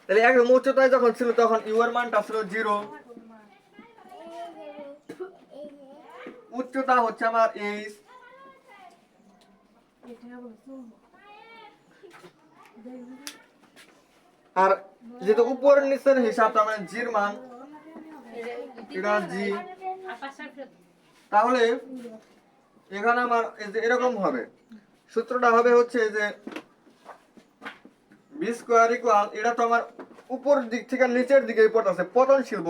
তাহলে একদম উচ্চতায় যখন ছিল তখন ইউ এর মানটা ছিল 0, উচ্চতা হচ্ছে আমার এইচ, আর যেহেতু উপরের নিচের হিসাব তার মানে জির মান এটা জি। তাহলে এখানে আমার এরকম হবে, সূত্রটা হবে হচ্ছে যে বি স্কয়ার ইকুয়াল, এটা তো আমার উপর দিক থেকে নিচের দিকে পড়তেছে পতনশীল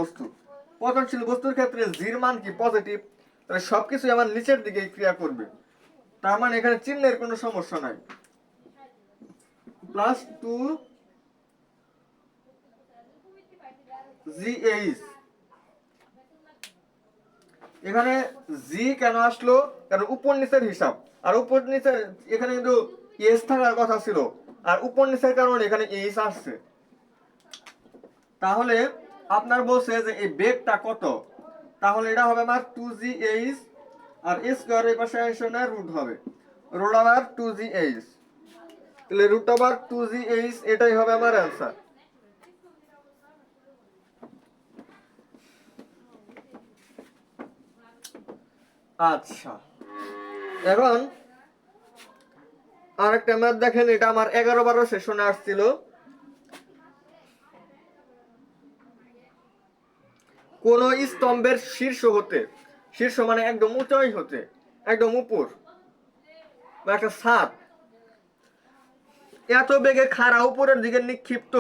বস্তুর ক্ষেত্রে জির মান কি পজিটিভ, তাহলে সবকিছু আমার নিচের দিকে ক্রিয়া করবে, তার মানে এখানে চিহ্নের কোনো সমস্যা নাই। প্লাস 2 জিএইচ, এখানে জি কেন আসলো, কারণ উপর নিচের হিসাব, আর উপর নিচের এখানে কিন্তু এস থাকার কথা ছিল, আর উপর নিচের কারণে এখানে এইচ আসছে। তাহলে আপনার বলছে যে এই বেগটা কত, তাহলে এটা হবে আমার 2gh, আর স্কয়ার এই পাশে আসে না রুট হবে, রুট ওভার 2gh, তাহলে রুট ওভার 2gh এটাই হবে আমার অ্যান্সার। আচ্ছা, এখন আরেকটা ম্যাথ দেখেন, এটা আমার 11-12 সেশনে আসছিল। কোন স্তম্ভের শীর্ষ হতে, শীর্ষ মানে একদম উঁচাই হতে, একদম উপর বা একটা ছাদ, এত বেগে খাড়া উপরের দিকে নিক্ষিপ্ত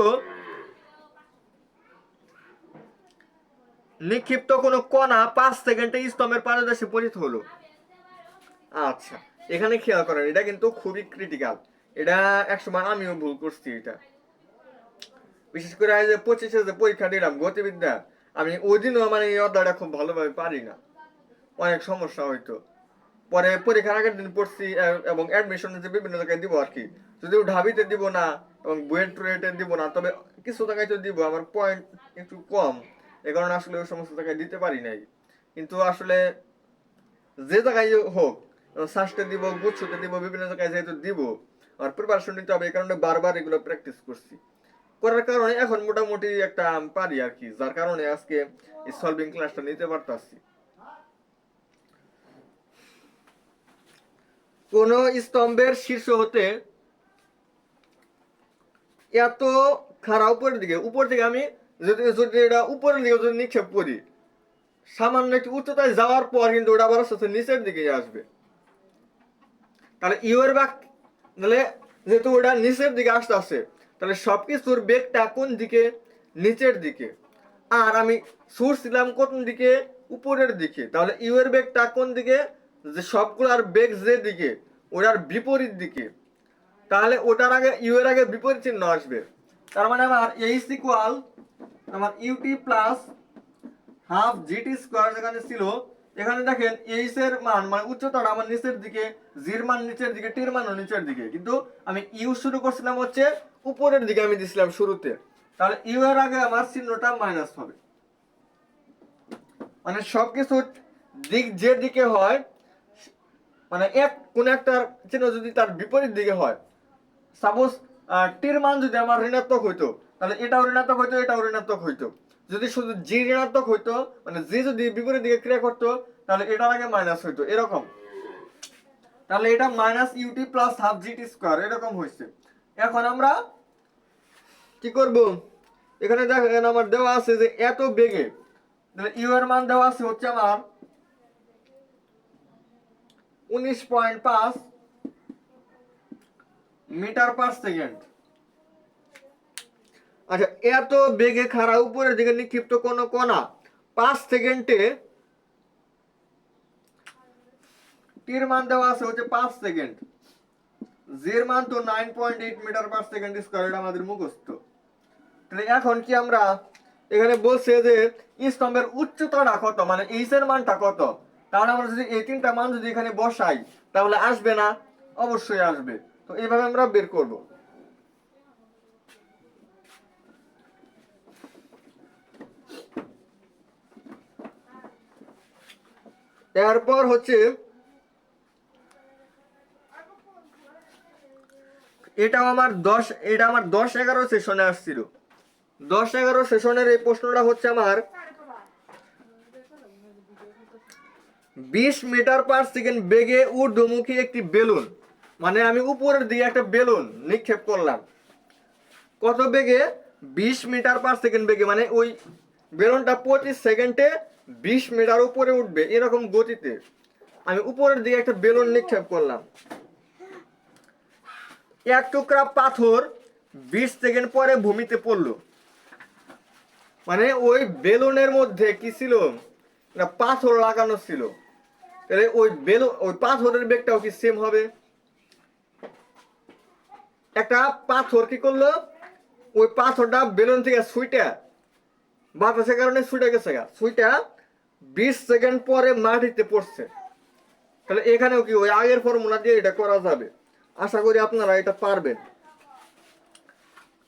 নিক্ষিপ্ত কোনো কণা 5 সেকেন্ডে স্তম্ভের পাদদেশে পতিত হলো। আচ্ছা, এখানে খেয়াল করেন, এটা কিন্তু খুবই ক্রিটিক্যাল। এটা একসময় আমিও ভুল করছি। এটা বিশেষ করে যে 25-এ যে পরীক্ষা দিলাম গতিবিদ্যা, আমি ওই দিনও মানে এই অধ্যায়টা খুব ভালোভাবে পারি না, অনেক সমস্যা হইতো। পরে পরীক্ষার আগের দিন পড়ছি এবং অ্যাডমিশন যে বিভিন্ন জায়গায় দিব আর কি, যদিও ঢাবিতে দিব না এবং বুয়েট টুয়েটে দিব না, তবে কিছু জায়গায় তো দিব। আমার পয়েন্ট একটু কম, এ কারণে আসলে ওই সমস্ত জায়গায় দিতে পারি নাই। কিন্তু আসলে যে জায়গায় হোক, সাস্টে দিব, গুচ্ছতে দিব, বিভিন্ন জায়গায় যেহেতু দিব, আর প্রিপারেশন নিতে হবে, এই কারণে বারবার এগুলো প্র্যাকটিস করছি। করার কারণে এখন মোটামুটি একটা পারি আর কি, যার কারণে আজকে সলভিং ক্লাসটা নিতে পারতাছি। কোন স্তম্ভের শীর্ষ হতে এত খাড়া উপরের দিকে, উপর থেকে আমি যদি যদি এটা উপরের দিকে যদি নিক্ষেপ করি, সামান্য একটু উচ্চতায় যাওয়ার পর কিন্তু ওটা আবার আস্তে আস্তে নিচের দিকে আসবে। তাহলে ইউ এর বাক, তাহলে যেহেতু ওটা নিচের দিকে আসতে আসে, তাহলে সবকিছুর বেগটা কোন দিকে? নিচের দিকে। আর আমি সোর্স ছিলাম কোন দিকে? উপরের দিকে। তাহলে ইউ এর বেগটা কোন দিকে? যে সবগুলোর বেগ যে দিকে, ওটার বিপরীত দিকে। তাহলে ওটার আগে ইউ এর আগে বিপরীত চিহ্ন আসবে। তার মানে আমার এইচ ইকুয়াল আমার UT plus half GT square যেখানে ছিল, এখানে দেখেন এইচ এর মান মানে উচ্চতাটা আমার নিচের দিকে, জির মান নিচের দিকে, টির মানও নিচের দিকে, কিন্তু আমি ইউ শুরু করছিলাম হচ্ছে উপরের দিকে, আমি দিছিলাম শুরুতে। তাহলে ইউ এর আগে আমার চিহ্নটা মাইনাস হবে। মানে সবকিছু দিক যে দিকে হয়, মানে কোন একটা চিহ্ন যদি তার বিপরীত দিকে হয়, সাপোজ টির মান যদি আমার ঋণাত্মক হইতো, তাহলে এটাও ঋণাত্মক হইতো, এটাও ঋণাত্মক হইতো। যদি শুধু জি ঋণাত্মক হইতো, মানে জি যদি বিপরীত দিকে ক্রিয়া করতো, তাহলে এটার আগে মাইনাস হইতো, এরকম। তাহলে এটা minus UT plus half GT square এরকম হয়েছে। এখন আমরা কি করব? এখানে দেখেন আমার দেওয়া আছে যে এত বেগে, তাহলে ইউ এর মান দেওয়া আছে হচ্ছে আমার 19.5 মিটার পার সেকেন্ড। আচ্ছা, এত বেগে খাড়া উপরের দিকে নিক্ষিপ্ত কোন কণা 5 সেকেন্ডে, টির মান দেওয়া আছে হচ্ছে 5 সেকেন্ড, জির মান তো 9.8 মিটার পার সেকেন্ড স্কয়ার, এটা আমাদের মুখস্থ। তাহলে এখন কি আমরা এখানে বলছে যে স্তম্ভের উচ্চতাটা কত, মানে এইচ এর মানটা কত, তাহলে আমরা যদি এই তিনটা মান যদি এখানে বসাই, তাহলে আসবে না? অবশ্যই আসবে। তো এইভাবে আমরা বের করব। এরপর হচ্ছে এটা আমার 10-11 সেশনে আসছিল। 10-11 সেশনের এই প্রশ্নটা হচ্ছে আমার 20 মিটার পার সেকেন্ড বেগে ঊর্ধ্বমুখী একটি বেলুন, মানে আমি উপরের দিকে একটা বেলুন নিক্ষেপ করলাম, কত বেগে? 20 মিটার পার সেকেন্ড বেগে, মানে ওই বেলুনটা 25 সেকেন্ডে 20 মিটার উপরে উঠবে এরকম গতিতে আমি উপরের দিকে একটা বেলুন নিক্ষেপ করলাম। এক টুকরা পাথর 20 সেকেন্ড পরে ভূমিতে পড়লো। মানে ওই বেলুনের মধ্যে কি ছিল না, পাথর লাগানো ছিল। তাহলে ওই বেলুন, ওই পাথরের বেগটাও কি সেম হবে? একটা পাথর কি করলো, ওই পাথরটা বেলুন থেকে সুইটা, বাতাসের কারণে ছুটে গেছে, ছুইটা 20 সেকেন্ড পরে মাটিতে পড়ছে। তাহলে এখানেও কি ওই আগের ফর্মুলা দিয়ে এটা করা যাবে। আশা করি আপনারা এটা পারবেন।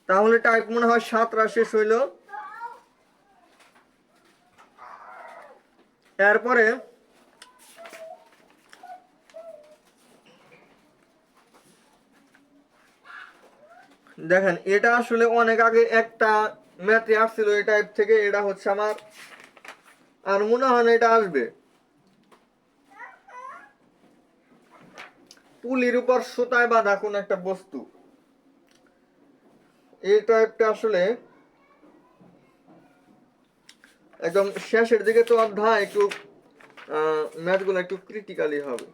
তাহলে টাইপ মনে হয় 7টা শেষ হইল। এরপরে দেখেন, এটা আসলে অনেক আগে একটা ম্যাথে আসছিল এই টাইপ থেকে, এটা হচ্ছে আমার আর মনে হয় না এটা আসবে। পুলির উপর সুতায় বাঁধা কোন একটা বস্তু। এই টাইপটা আসলে একদম শেষের দিকে তো অধ্যায় একটু ম্যাথগুলো একটু ক্রিটিক্যালি হবে,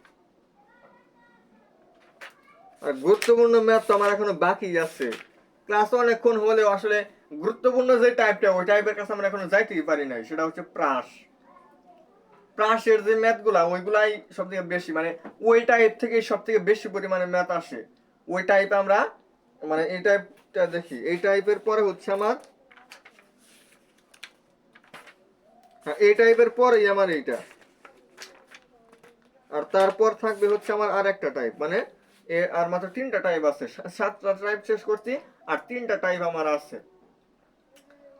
আর গুরুত্বপূর্ণ ম্যাথ তো আমার এখনো বাকি আছে। ক্লাস অনেকক্ষণ হলেও আসলে গুরুত্বপূর্ণ যে টাইপটা ওই টাইপের কাছে আমরা এখনো যাইতেই পারি নাই, সেটা হচ্ছে প্রাস। প্রাসের যে ম্যাথগুলা ওইগুলাই সব থেকে বেশি, মানে ওই টাইপ থেকে সব থেকে বেশি পরিমাণে ম্যাথ আসে। ওই টাইপ আমরা মানে এই টাইপটা দেখি, এই টাইপের পরে হচ্ছে আমার এই টাইপের পরেই আমার এইটা, আর তারপর থাকবে হচ্ছে আমার আর একটা টাইপ, মানে আর মাত্র 3টা টাইপ আছে। 7টা টাইপ শেষ করছি, আর 3টা টাইপ আমার আছে।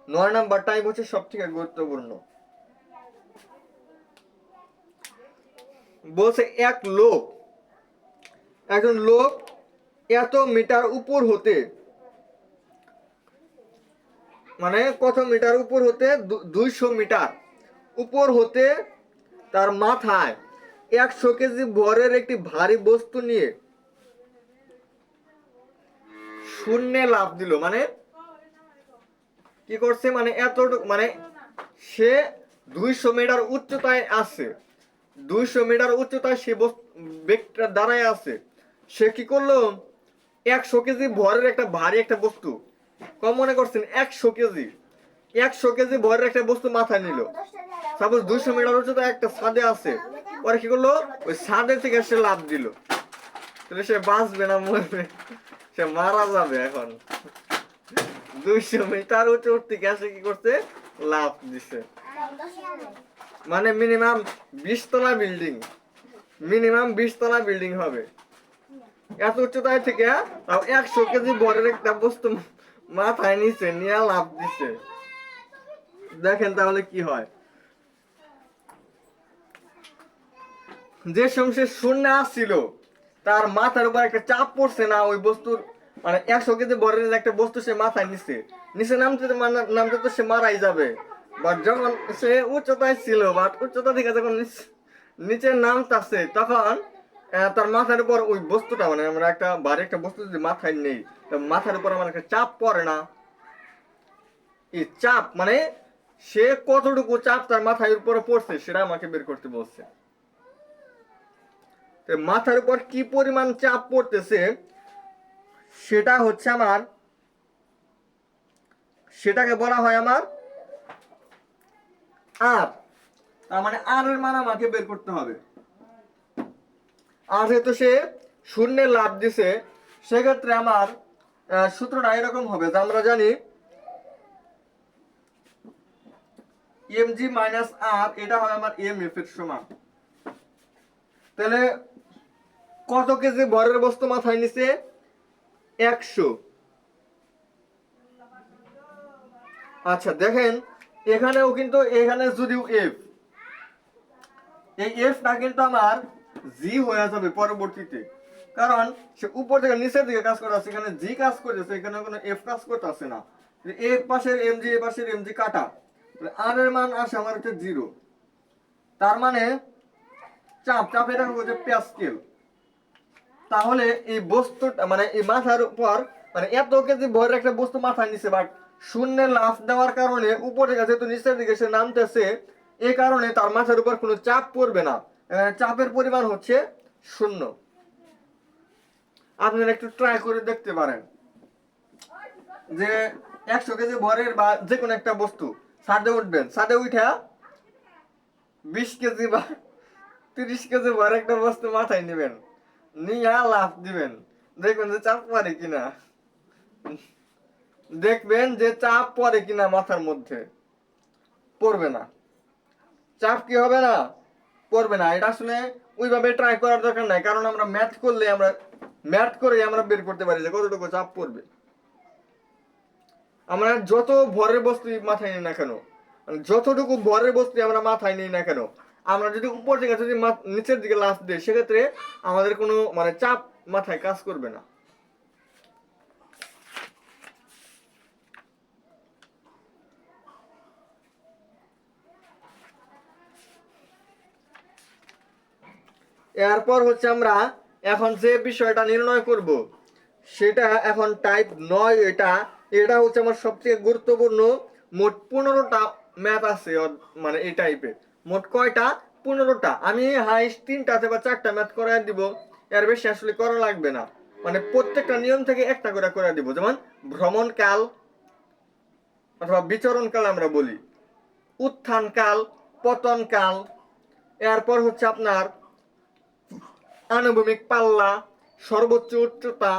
9 নাম্বার টাইপ হচ্ছে সব থেকে গুরুত্বপূর্ণ। বলছে একজন লোক এত মিটার উপর হতে, মানে কত মিটার উপর হতে, 200 মিটার উপর হতে তার মাথায় 100 কেজি ভরের একটি ভারী বস্তু নিয়ে শূন্যে লাফ দিল। মানে কি করছে, মানে এতটুকু, মানে সে 200 মিটার উচ্চতায় আছে, 200 মিটার উচ্চতায় সে ব্যক্তিটা দাঁড়ায় আছে। সে কি করলো, 100 কেজি ভরের একটা ভারী একটা বস্তু, কম মনে করছেন 100 কেজি ভরের একটা বস্তু মাথায় নিল। সাপোজ 200 মিটার উচ্চতায় একটা ছাদে আছে, পরে কি করলো, ওই ছাদে থেকে সে লাফ দিল। তাহলে সে বাঁচবে না মরবে? সে মারা যাবে। এখন 200 মিটার উঁচু থেকে সে কি করছে, লাফ দিছে। মানে মিনিমাম 20 তলা বিল্ডিং, মিনিমাম 20 তলা বিল্ডিং হবে এত উচ্চতায় থেকে। 100 কেজি ভরের একটা বস্তু মাথায় নিচে নিয়ে লাফ দিছে। দেখেন তাহলে কি হয়। যে সময় শূন্য আসছিল তার মাথার উপর একটা চাপ পড়ছে না ওই বস্তুর, মানে 100 কেজি ভরের একটা বস্তু সে মাথায় নিচে নামতে নামতে তো সে মারাই যাবে। বাট যখন সে উচ্চতায় ছিল, বাট উচ্চতা থেকে যখন নিচে নামতেছে, তখন তার মাথার উপর ওই বস্তুটা, মানে আমরা একটা ভারী একটা বস্তু যদি মাথায় নেই, মাথার উপর আমার একটা চাপ পড়ে না। এই চাপ মানে সে কতটুকু চাপ তার মাথার উপরে পড়ছে সেটা আমাকে বের করতে বলছে। মাথার উপর কি পরিমাণ চাপ পড়তেছে সেটা হচ্ছে আমার, সেটাকে বলা হয় আমার আর। তার মানে আর এর মান আমাকে বের করতে হবে। আর যেহেতু সে শূন্যে লাভ দিছে, সেক্ষেত্রে আমার সূত্রটা এরকম হবে যে আমরা জানি mg মাইনাস আর, এটা হয় আমার mf এর সমান। তাহলে কত কেজি ভরের বস্তু মাথায় নিছে, 100। আচ্ছা দেখেন, এখানেও কিন্তু, এখানে যদিও এফ, এই এফটা কিন্তু আমার জি হয়ে যাবে পরবর্তীতে, কারণ সে উপর থেকে নিচের দিকে কাজ করতেছে, এখানে জি কাজ করতেছে, এখানে কোনো এফ কাজ করতেছে না। এ পাশের এমজি এ পাশের এমজি কাটা, আর এর মান আসে আমার হচ্ছে 0। তার মানে চাপ এটা হচ্ছে প্যাসকেল। তাহলে এই বস্তুটা, মানে এই মাথার উপর, মানে এত কেজি ভরের একটা বস্তু মাথায় নিচে, বাট শূন্যে লাফ দেওয়ার কারণে উপরে যেহেতু নিচের দিকে সে নামতেছে, এই কারণে তার মাথার উপর কোনো চাপ পড়বে না। চাপের পরিমাণ হচ্ছে 0। আপনারা একটু ট্রাই করে দেখতে পারেন যে 100 কেজি ভরের বা যে কোনো একটা বস্তু ছাদে উঠবেন, ছাদে উঠা 20 কেজি বা 30 কেজি ভরের একটা বস্তু মাথায় নেবেন, নিয়ে লাফ দিবেন, দেখবেন যে চাপ পড়ে কিনা, দেখবেন যে চাপ পড়ে কিনা মাথার মধ্যে। পড়বে না। চাপ কি হবে না, পড়বে না। এটা আসলে ওইভাবে ট্রাই করার দরকার নাই, কারণ আমরা ম্যাথ করে আমরা বের করতে পারি যে কতটুকু চাপ পড়বে। আমরা যত ভরের বস্তু মাথায় নিই না কেন, মানে যতটুকু ভরের বস্তু আমরা মাথায় নিই না কেন, আমরা যদি উপর থেকে যদি নিচের দিকে লাফ দিই, সেক্ষেত্রে আমাদের কোনো মানে চাপ মাথায় কাজ করবে না। এরপর হচ্ছে আমরা এখন যে বিষয়টা নির্ণয় করব সেটা এখন টাইপ 9, এটা হচ্ছে আমার সবথেকে গুরুত্বপূর্ণ। মোট 15টা ম্যাথ আছে মানে এই টাইপে। মোট কয়টা? 15টা। আমি হাইস্ট 3টা বা 4টা ম্যাথ করায় দিব, এর বেশি আসলে করা লাগবে না। মানে প্রত্যেকটা নিয়ম থেকে একটা করে দিব। যেমন ভ্রমণকাল অথবা বিচরণকাল আমরা বলি, উত্থানকাল, পতনকাল, এরপর হচ্ছে আপনার আনুভূমিক পাল্লা, সর্বোচ্চ উচ্চতা,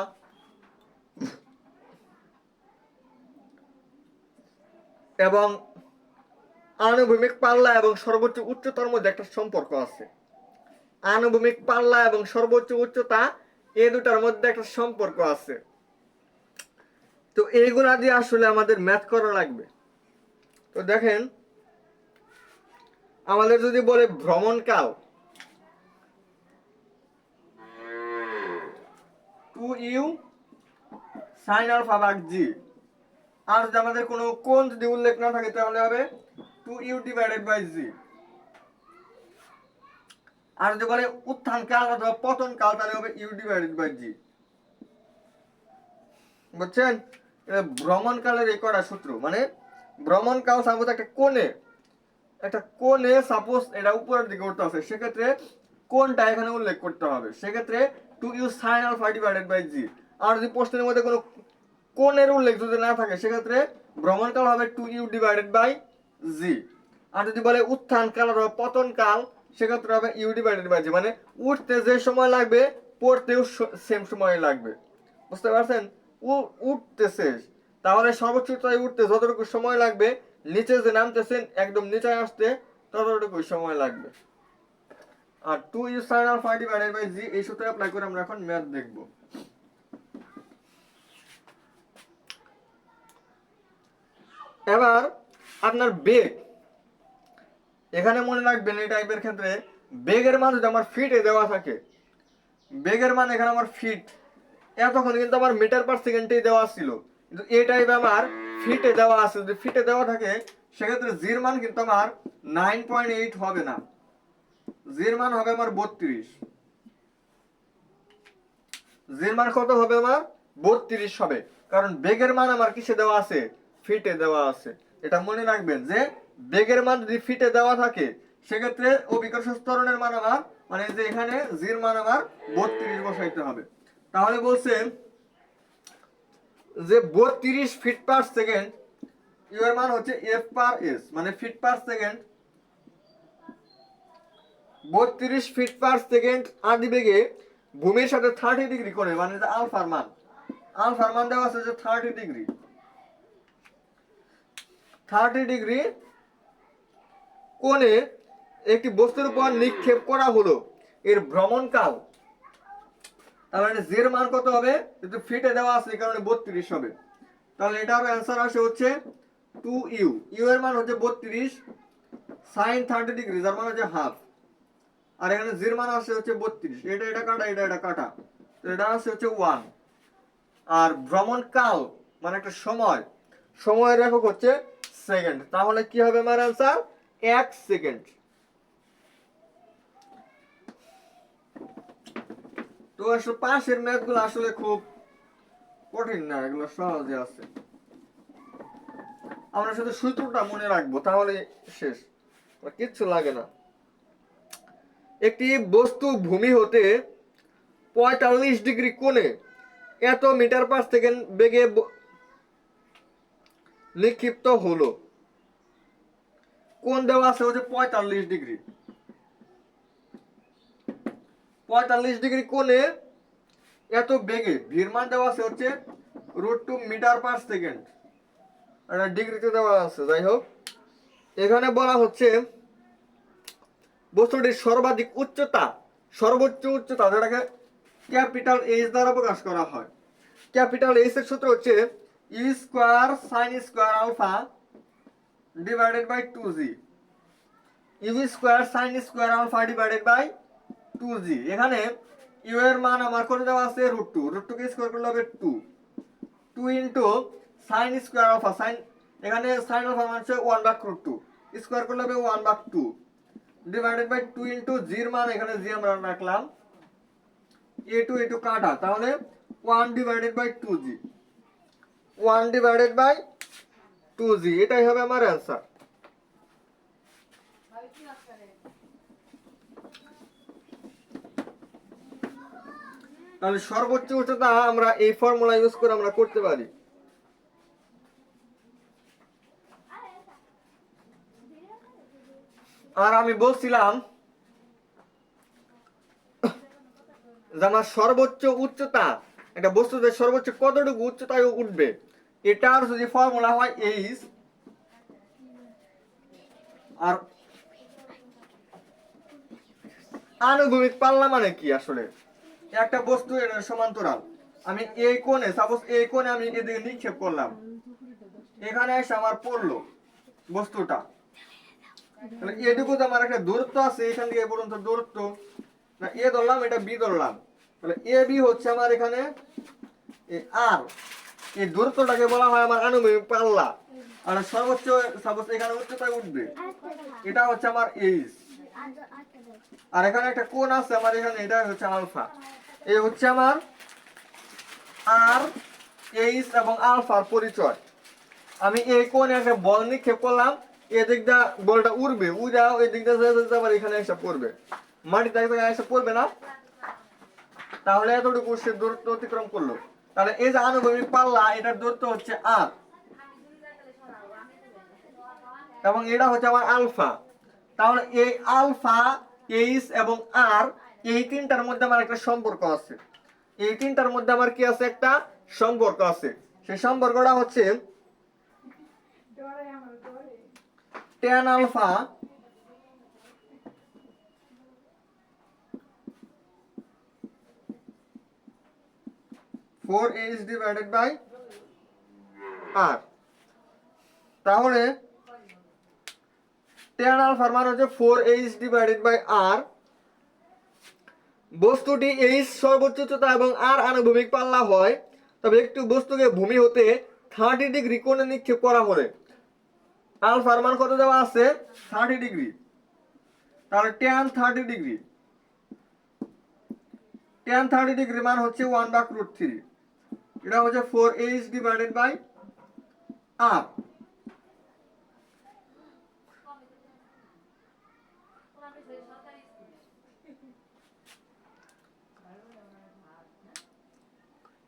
এবং আনুভূমিক পাল্লা এবং সর্বোচ্চ উচ্চতার মধ্যে একটা সম্পর্ক আছে। আনুভূমিক পাল্লা এবং সর্বোচ্চ উচ্চতা, এই দুটার মধ্যে একটা সম্পর্ক আছে। তো এইগুলা দিয়ে আসলে আমাদের ম্যাথ করা লাগবে। তো দেখেন, আমাদের যদি বলে ভ্রমণকাল 2u sin আলফা ভাগ g, আর যদি আমাদের কোনো কোণ যদি উল্লেখ না থাকে তাহলে হবে 2u ডিভাইডেড বাই g। আর যদি বলে উত্থানকাল অথবা পতনকাল তাহলে হবে u ডিভাইডেড বাই g। বুঝছেন? ভ্রমণকালের এই কটা সূত্র, মানে ভ্রমণকাল সাপোজ একটা কোণে সাপোজ এটা উপরের দিকে উঠতে আছে, সেক্ষেত্রে কোণটা এখানে উল্লেখ করতে হবে। সেক্ষেত্রে 2u sin alpha divided by g। আর যদি প্রশ্নের মধ্যে কোনো কোণের উল্লেখ যদি না থাকে সেক্ষেত্রে ভ্রমণকাল হবে 2u ডিভাইডেড বাই g। আর যদি বলে উত্থানকাল অথবা পতনকাল সেক্ষেত্রে হবে u ডিভাইডেড বাই g। মানে উঠতে যে সময় লাগবে পড়তেও সেম সময় লাগবে। বুঝতে পারছেন? উঠতেছে, তাহলে সর্বোচ্চ উঠতে যতটুকু সময় লাগবে, নিচে যে নামতেছেন একদম নিচে আসতে ততটুকু সময় লাগবে। আর 2u sin alpha divided by g এই সূত্র অ্যাপ্লাই করে আমরা এখন ম্যাথ দেখব। এবার আপনার বেগ, এখানে মনে রাখবেন এই টাইপের ক্ষেত্রে বেগের মান যদি আমার ফিটে দেওয়া থাকে, বেগের মান এখানে আমার ফিট, এতক্ষণ কিন্তু আমার মিটার পার সেকেন্ডেই দেওয়া ছিল, কিন্তু এই টাইপে আমার ফিটে দেওয়া আছে। যদি ফিটে দেওয়া থাকে সেক্ষেত্রে জির মান কিন্তু আমার 9.8 হবে না, জির মান হবে আমার 32। জির মান কত হবে আমার? 32 হবে, কারণ বেগের মান আমার কিসে দেওয়া আছে? ফিটে দেওয়া আছে। এটা মনে রাখবেন যে বেগের মান যদি ফিটে দেওয়া থাকে সেক্ষেত্রে অভিকর্ষ ত্বরণের মান আমার, মানে যে এখানে জির মান আমার 32 বসাইতে হবে। তাহলে বলছে যে 32 ফিট পার সেকেন্ড, ইউ এর মান হচ্ছে এফ পার এস, মানে feet per second. 32 feet per second আদি বেগে ভূমির সাথে 30 ডিগ্রি কোণে, মানে আলফার মান দেওয়া আছে যে 30 ডিগ্রি, 30 ডিগ্রি কোণে একটি বস্তুর উপর নিক্ষেপ করা হলো, এর ভ্রমণকাল। তার মানে জের মান কত হবে? যেহেতু ফিটে দেওয়া আছে এই কারণে 32 হবে। তাহলে এটার অ্যান্সার আসে হচ্ছে 2u। ইউ এর মান হচ্ছে 32 sin 30 ডিগ্রি, যার মান হচ্ছে হাফ। আর এখানে জির মান আসে হচ্ছে 32, এটা কাটা, এটা কাটা, তো এটা আসে হচ্ছে 1। আর ভ্রমণকাল মানে একটা সময়ের একক হচ্ছে সেকেন্ড। তাহলে কি হবে আমার অ্যান্সার? 1 সেকেন্ড। তো আসলে পাশের ম্যাথগুলো আসলে খুব কঠিন না, এগুলো সহজে আছে। আমরা শুধু সূত্রটা মনে রাখবো তাহলে শেষ, কিচ্ছু লাগে না। একটি বস্তু ভূমি হতে 45 ডিগ্রি কোণে এত মিটার পার সেকেন্ড বেগে নিক্ষিপ্ত হলো। কোণ দেওয়া আছে হচ্ছে 45 ডিগ্রি। 45 ডিগ্রি কোণে এত বেগে ভির মান দেওয়া আছে হচ্ছে √2 মিটার পার সেকেন্ড, এটা ডিগ্রিতে দেওয়া আছে। যাই হোক, এখানে বলা হচ্ছে বস্তুটির সর্বোচ্চ উচ্চতা যেটাকে ক্যাপিটাল এইচ দ্বারা প্রকাশ করা হয়। ক্যাপিটাল এইচ এর সূত্র হচ্ছে U square sine square alpha divided by 2g। U square sine square alpha divided by 2g। এখানে ইউ এর মান আমার করে দেওয়া আছে √2, √2 কে স্কয়ার করলে হবে 2 ইনটু সাইন স্কয়ার আলফা, এখানে সাইন আলফা মান হচ্ছে 1/√2, স্কয়ার করলে হবে 1/2 ডিভাইডেড বাই 2 ইনটু জি এর মান, এখানে জি আমরা রাখলাম a2 কাটা, তাহলে 1/2g, 1/2g, এটাই হবে আমার অ্যান্সার। তাহলে সর্বোচ্চ উচ্চতা আমরা এই ফর্মুলা ইউজ করে আমরা করতে পারি। আর আমি বলছিলাম যে আমার সর্বোচ্চ উচ্চতা, একটা বস্তুতে সর্বোচ্চ কতটুকু উচ্চতায় উঠবে, এটার যদি ফর্মুলা হয় এইচ, আর আনুভূমিক পাল্লা মানে কি আসলে, একটা বস্তু এর সমান্তরাল, আমি এই কোণে, সাপোজ এই কোণে আমি এদিকে নিক্ষেপ করলাম, এখানে এসে আমার পড়লো বস্তুটা, তাহলে এটুকু তো আমার একটা দূরত্ব আছে, এখান থেকে এ পর্যন্ত দূরত্ব, না এ ধরলাম, এটা বি ধরলাম, তাহলে এ বি হচ্ছে আমার এখানে আর, এই দূরত্বটাকে বলা হয় আমার আনুভূমিক পাল্লা। আর সর্বোচ্চ সাপোজ এখানে উচ্চতায় উঠবে, এটা হচ্ছে আমার এইচ, আর এখানে একটা কোণ আছে আমার এখানে, এটা হচ্ছে আলফা। এই হচ্ছে আমার আর, এইচ এবং আলফার পরিচয়। আমি এই কোণে একটা বল নিক্ষেপ করলাম, এদিক দিয়ে বলটা উড়বে, উড়াও এদিক দিয়ে আবার এখানে এসে পড়বে, মাটিতে এসে পড়বে না, তাহলে এতটুকু সে দূরত্ব অতিক্রম করলো। তাহলে এই যে আনুভূমিক পাল্লা, এটার দূরত্ব হচ্ছে আর, এবং এটা হচ্ছে আমার আলফা। তাহলে এই আলফা, এইচ এবং আর, এই তিনটার মধ্যে আমার একটা সম্পর্ক আছে, এই তিনটার মধ্যে আমার কি আছে, একটা সম্পর্ক আছে। সেই সম্পর্কটা হচ্ছে tan alpha four H divided by R. তাহলে tan আলফার মান হচ্ছে 4h ডিভাইডেড বাই r। বস্তুটি h সর্বোচ্চ উচ্চতা এবং r আনুভূমিক পাল্লা হয়, তবে একটি বস্তুকে ভূমি হতে 30 ডিগ্রি কোণে নিক্ষেপ করা হলে আলফার মান কত দেওয়া আছে, 30 ডিগ্রি। তাহলে tan 30 ডিগ্রি, tan 30 ডিগ্রি মান হচ্ছে 1/√3, এটা হচ্ছে 4h ডিভাইডেড বাই r।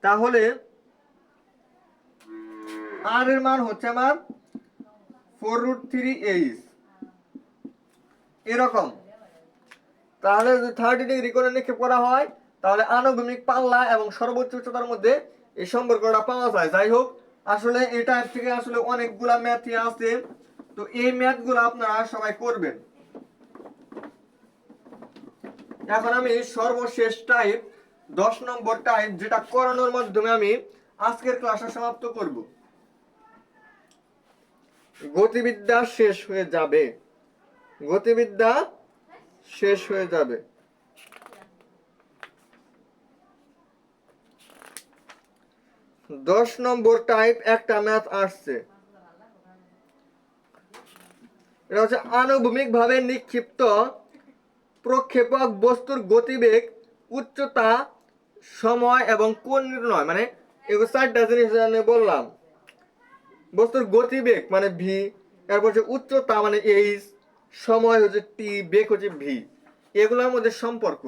তাহলে আর এর মান হচ্ছে আমার 4√3h, এরকম। তাহলে যদি 30 ডিগ্রি করে নিক্ষেপ করা হয়, তাহলে আনুভূমিক পাল্লা এবং সর্বোচ্চ উচ্চতার মধ্যে এই সম্পর্কটা পাওয়া যায়। যাই হোক, আসলে এটা থেকে আসলে অনেকগুলা ম্যাথই আছে, তো এই ম্যাথগুলো আপনারা সবাই করবেন। এখন আমি সর্বশেষ টাইপ 10 নম্বর টাইপ, যেটা করানোর মাধ্যমে আমি আজকের ক্লাসটা সমাপ্ত করব। গতিবিদ্যা শেষ হয়ে যাবে, গতিবিদ্যা শেষ হয়ে যাবে। দশ নম্বর টাইপ একটা ম্যাথ আসছে, এটা হচ্ছে আনুভূমিক ভাবে নিক্ষিপ্ত প্রক্ষেপক বস্তুর গতিবেগ, উচ্চতা, সময় এবং কোণ নির্ণয়। মানে এগুলো 4টা জিনিস আমি বললাম। বস্তুর গতিবেগ মানে ভি, তারপর হচ্ছে উচ্চতা মানে এইচ, সময় হচ্ছে টি, বেগ হচ্ছে ভি, এগুলোর মধ্যে সম্পর্ক।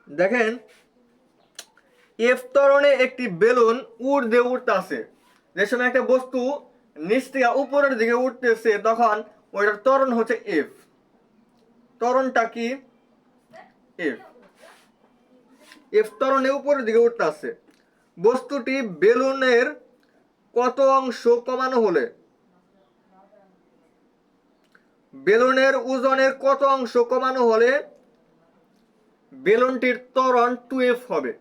দেখেন, এফ ত্বরণে একটি বেলুন ঊর্ধ্বে উঠতেছে, যে সময় একটা বস্তু নিচ থেকে উপরের দিকে উঠতেছে, তখন ওইটার ত্বরণ হচ্ছে এফ। ত্বরণটা কি, এফ। এফ ত্বরণে উপরের দিকে উঠতেছে, বস্তুটি বেলুনের কত অংশ কমানো হলে, বেলুনের ওজনের কত অংশ কমানো হলে বেলুনটির ত্বরণ 2f হবে।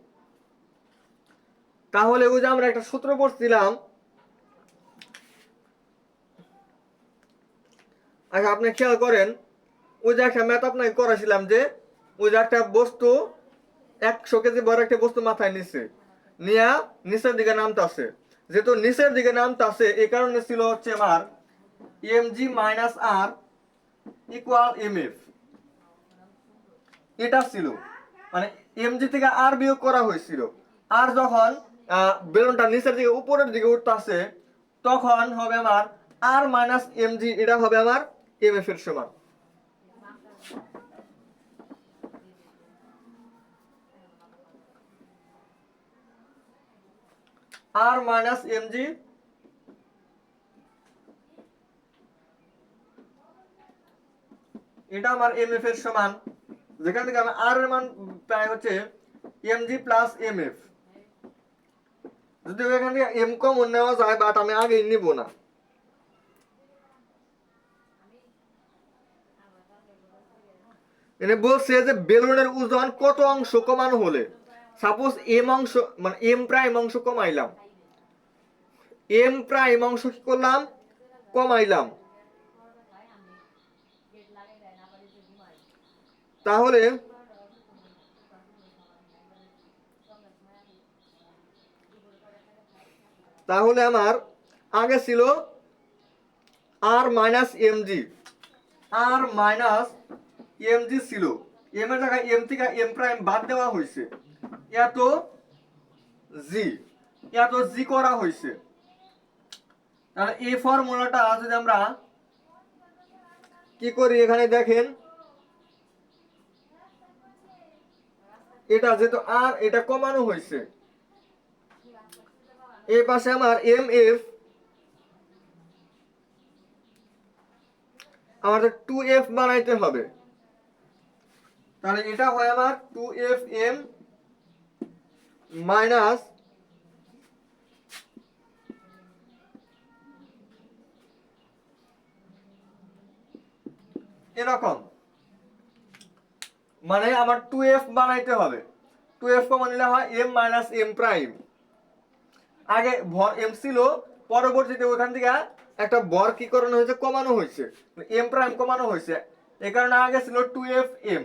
তাহলে ওই যে আমরা একটা সূত্র পড়ছিলাম, আচ্ছা আপনি খেয়াল করেন, ওই যে একটা ম্যাথ আপনাকে করেছিলাম, যে ওই যে একটা বস্তু 100 কেজি বড় একটা বস্তু মাথায় নিচ্ছে, নিয়া নিচের দিকে নামতাছে, যেহেতু নিচের দিকে নামতাছে এই কারণে ছিল হচ্ছে আমার mg মাইনাস আর ইকুয়াল mf, এটা ছিল মানে mg থেকে আর বিয়োগ করা হয়েছিল। আর যখন বেলুনটা নিচের দিকে উপরের দিকে উঠতাছে তখন হবে আমার আর মাইনাস mg, এটা হবে আমার mf এর সমান। আর মাইনাস mg এটা আমার mf এর সমান, যেখান থেকে আমি আর এর মান পাই হচ্ছে mg প্লাস mf। যদি এখান থেকে m কমন নেওয়া যায়, বাট আমি আগে নিব না। এনে বলছে যে বেলুনের ওজন কত অংশ কমানো হলে, সাপোজ এম অংশ মানে এম প্রাইম অংশ কমাইলাম, এম প্রাইম অংশ কি করলাম, কমাইলাম, তাহলে তাহলে আমার আগে ছিল আর মাইনাস mg, আর মাইনাস mg ছিল, m এর জায়গায় m থেকে m প্রাইম বাদ দেওয়া হয়েছে, এত জি, এত জি করা হয়েছে। তাহলে এই ফর্মুলাটা যদি আমরা কি করি, এখানে দেখেন এটা যেহেতু আর এটা কমানো হয়েছে, এই পাশে আমার এম এফ আমাদের 2f বানাইতে হবে, তাহলে এটা হয় আমার 2fm মাইনাস এরকম, মানে আমার 2f বানাইতে হবে। 2f কমন নিলে হয় m মাইনাস m প্রাইম, আগে ভর m ছিল, পরবর্তীতে ওখান থেকে একটা ভর কি করানো হয়েছে, কমানো হয়েছে, m প্রাইম কমানো হয়েছে, এই কারণে আগে ছিল 2fm।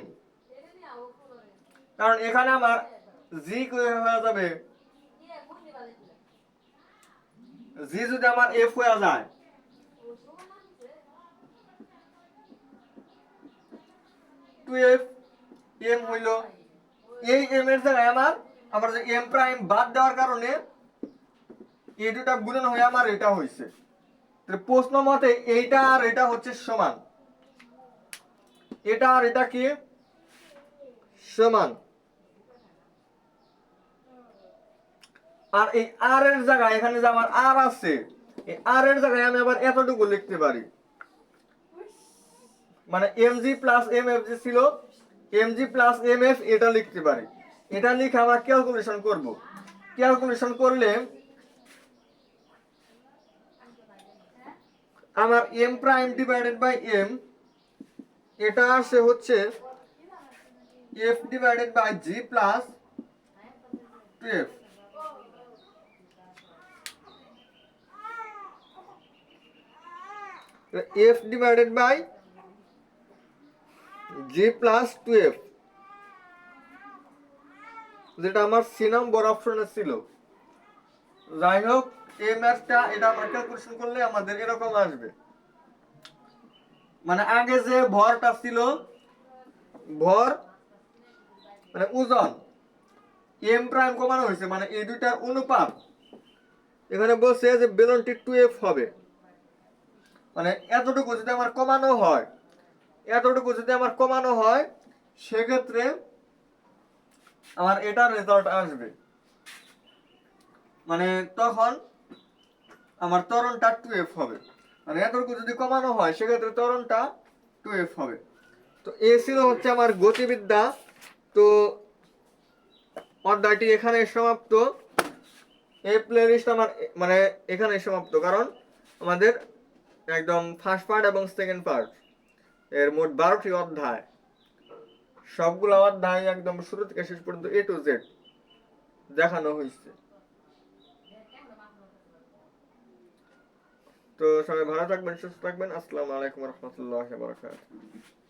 কারণ এখানে আমার g হয়ে যাবে, g যদি আমার f হয়ে যায়, 2fm হইল, এই m এর জায়গায় আমার আবার যে m প্রাইম বাদ দেওয়ার কারণে এই দুটা গুণন হয়ে আমার এটা হইছে। প্রশ্ন মতে এইটা আর এটা হচ্ছে সমান, এটা আর এটা কি সমান, আর এই আর এর জায়গায় এখানে যে আমার আর আছে, এই আর এর জায়গায় আমি আবার এতটুকু লিখতে পারি, মানে mg প্লাস mf যে ছিল, mg প্লাস mf এটা লিখতে পারি। এটা লিখে আমরা ক্যালকুলেশন করব, ক্যালকুলেশন করলে আমার m prime divided by m, এটা আসে হচ্ছে f divided by g plus 2f। f divided by g plus 2f, যেটা আমার সি নম্বর অপশনে ছিল। যাই হোক, এই ম্যাথটা এটা আমরা ক্যালকুলেশন করলে আমাদের এরকম আসবে, মানে আগে যে ভরটা ছিল, ভর মানে ওজন m প্রাইম কমানো হয়েছে, মানে এই দুইটার অনুপাত, এখানে বলছে যে বেলুনটি 2f হবে, মানে এতটুকু যদি আমার কমানো হয়, এতটুকু যদি আমার কমানো হয়, সেক্ষেত্রে আমার এটার রেজাল্ট আসবে, মানে তখন আমার ত্বরণটা 2f হবে, মানে এতটুকু যদি কমানো হয় সেক্ষেত্রে ত্বরণটা 2f হবে। তো এ ছিল হচ্ছে আমার গতিবিদ্যা। তো অধ্যায়টি এখানে সমাপ্ত, এই প্লেলিস্ট আমার মানে এখানে সমাপ্ত, কারণ আমাদের একদম ফার্স্ট পার্ট এবং সেকেন্ড পার্ট এর মোট 12টি অধ্যায়, সবগুলো অধ্যায় একদম শুরু থেকে শেষ পর্যন্ত A to Z দেখানো হয়েছে। তো সবাই ভালো থাকবেন, সুস্থ থাকবেন। আসসালামু আলাইকুম রহমতুল্লাহ বারাকাতুহু।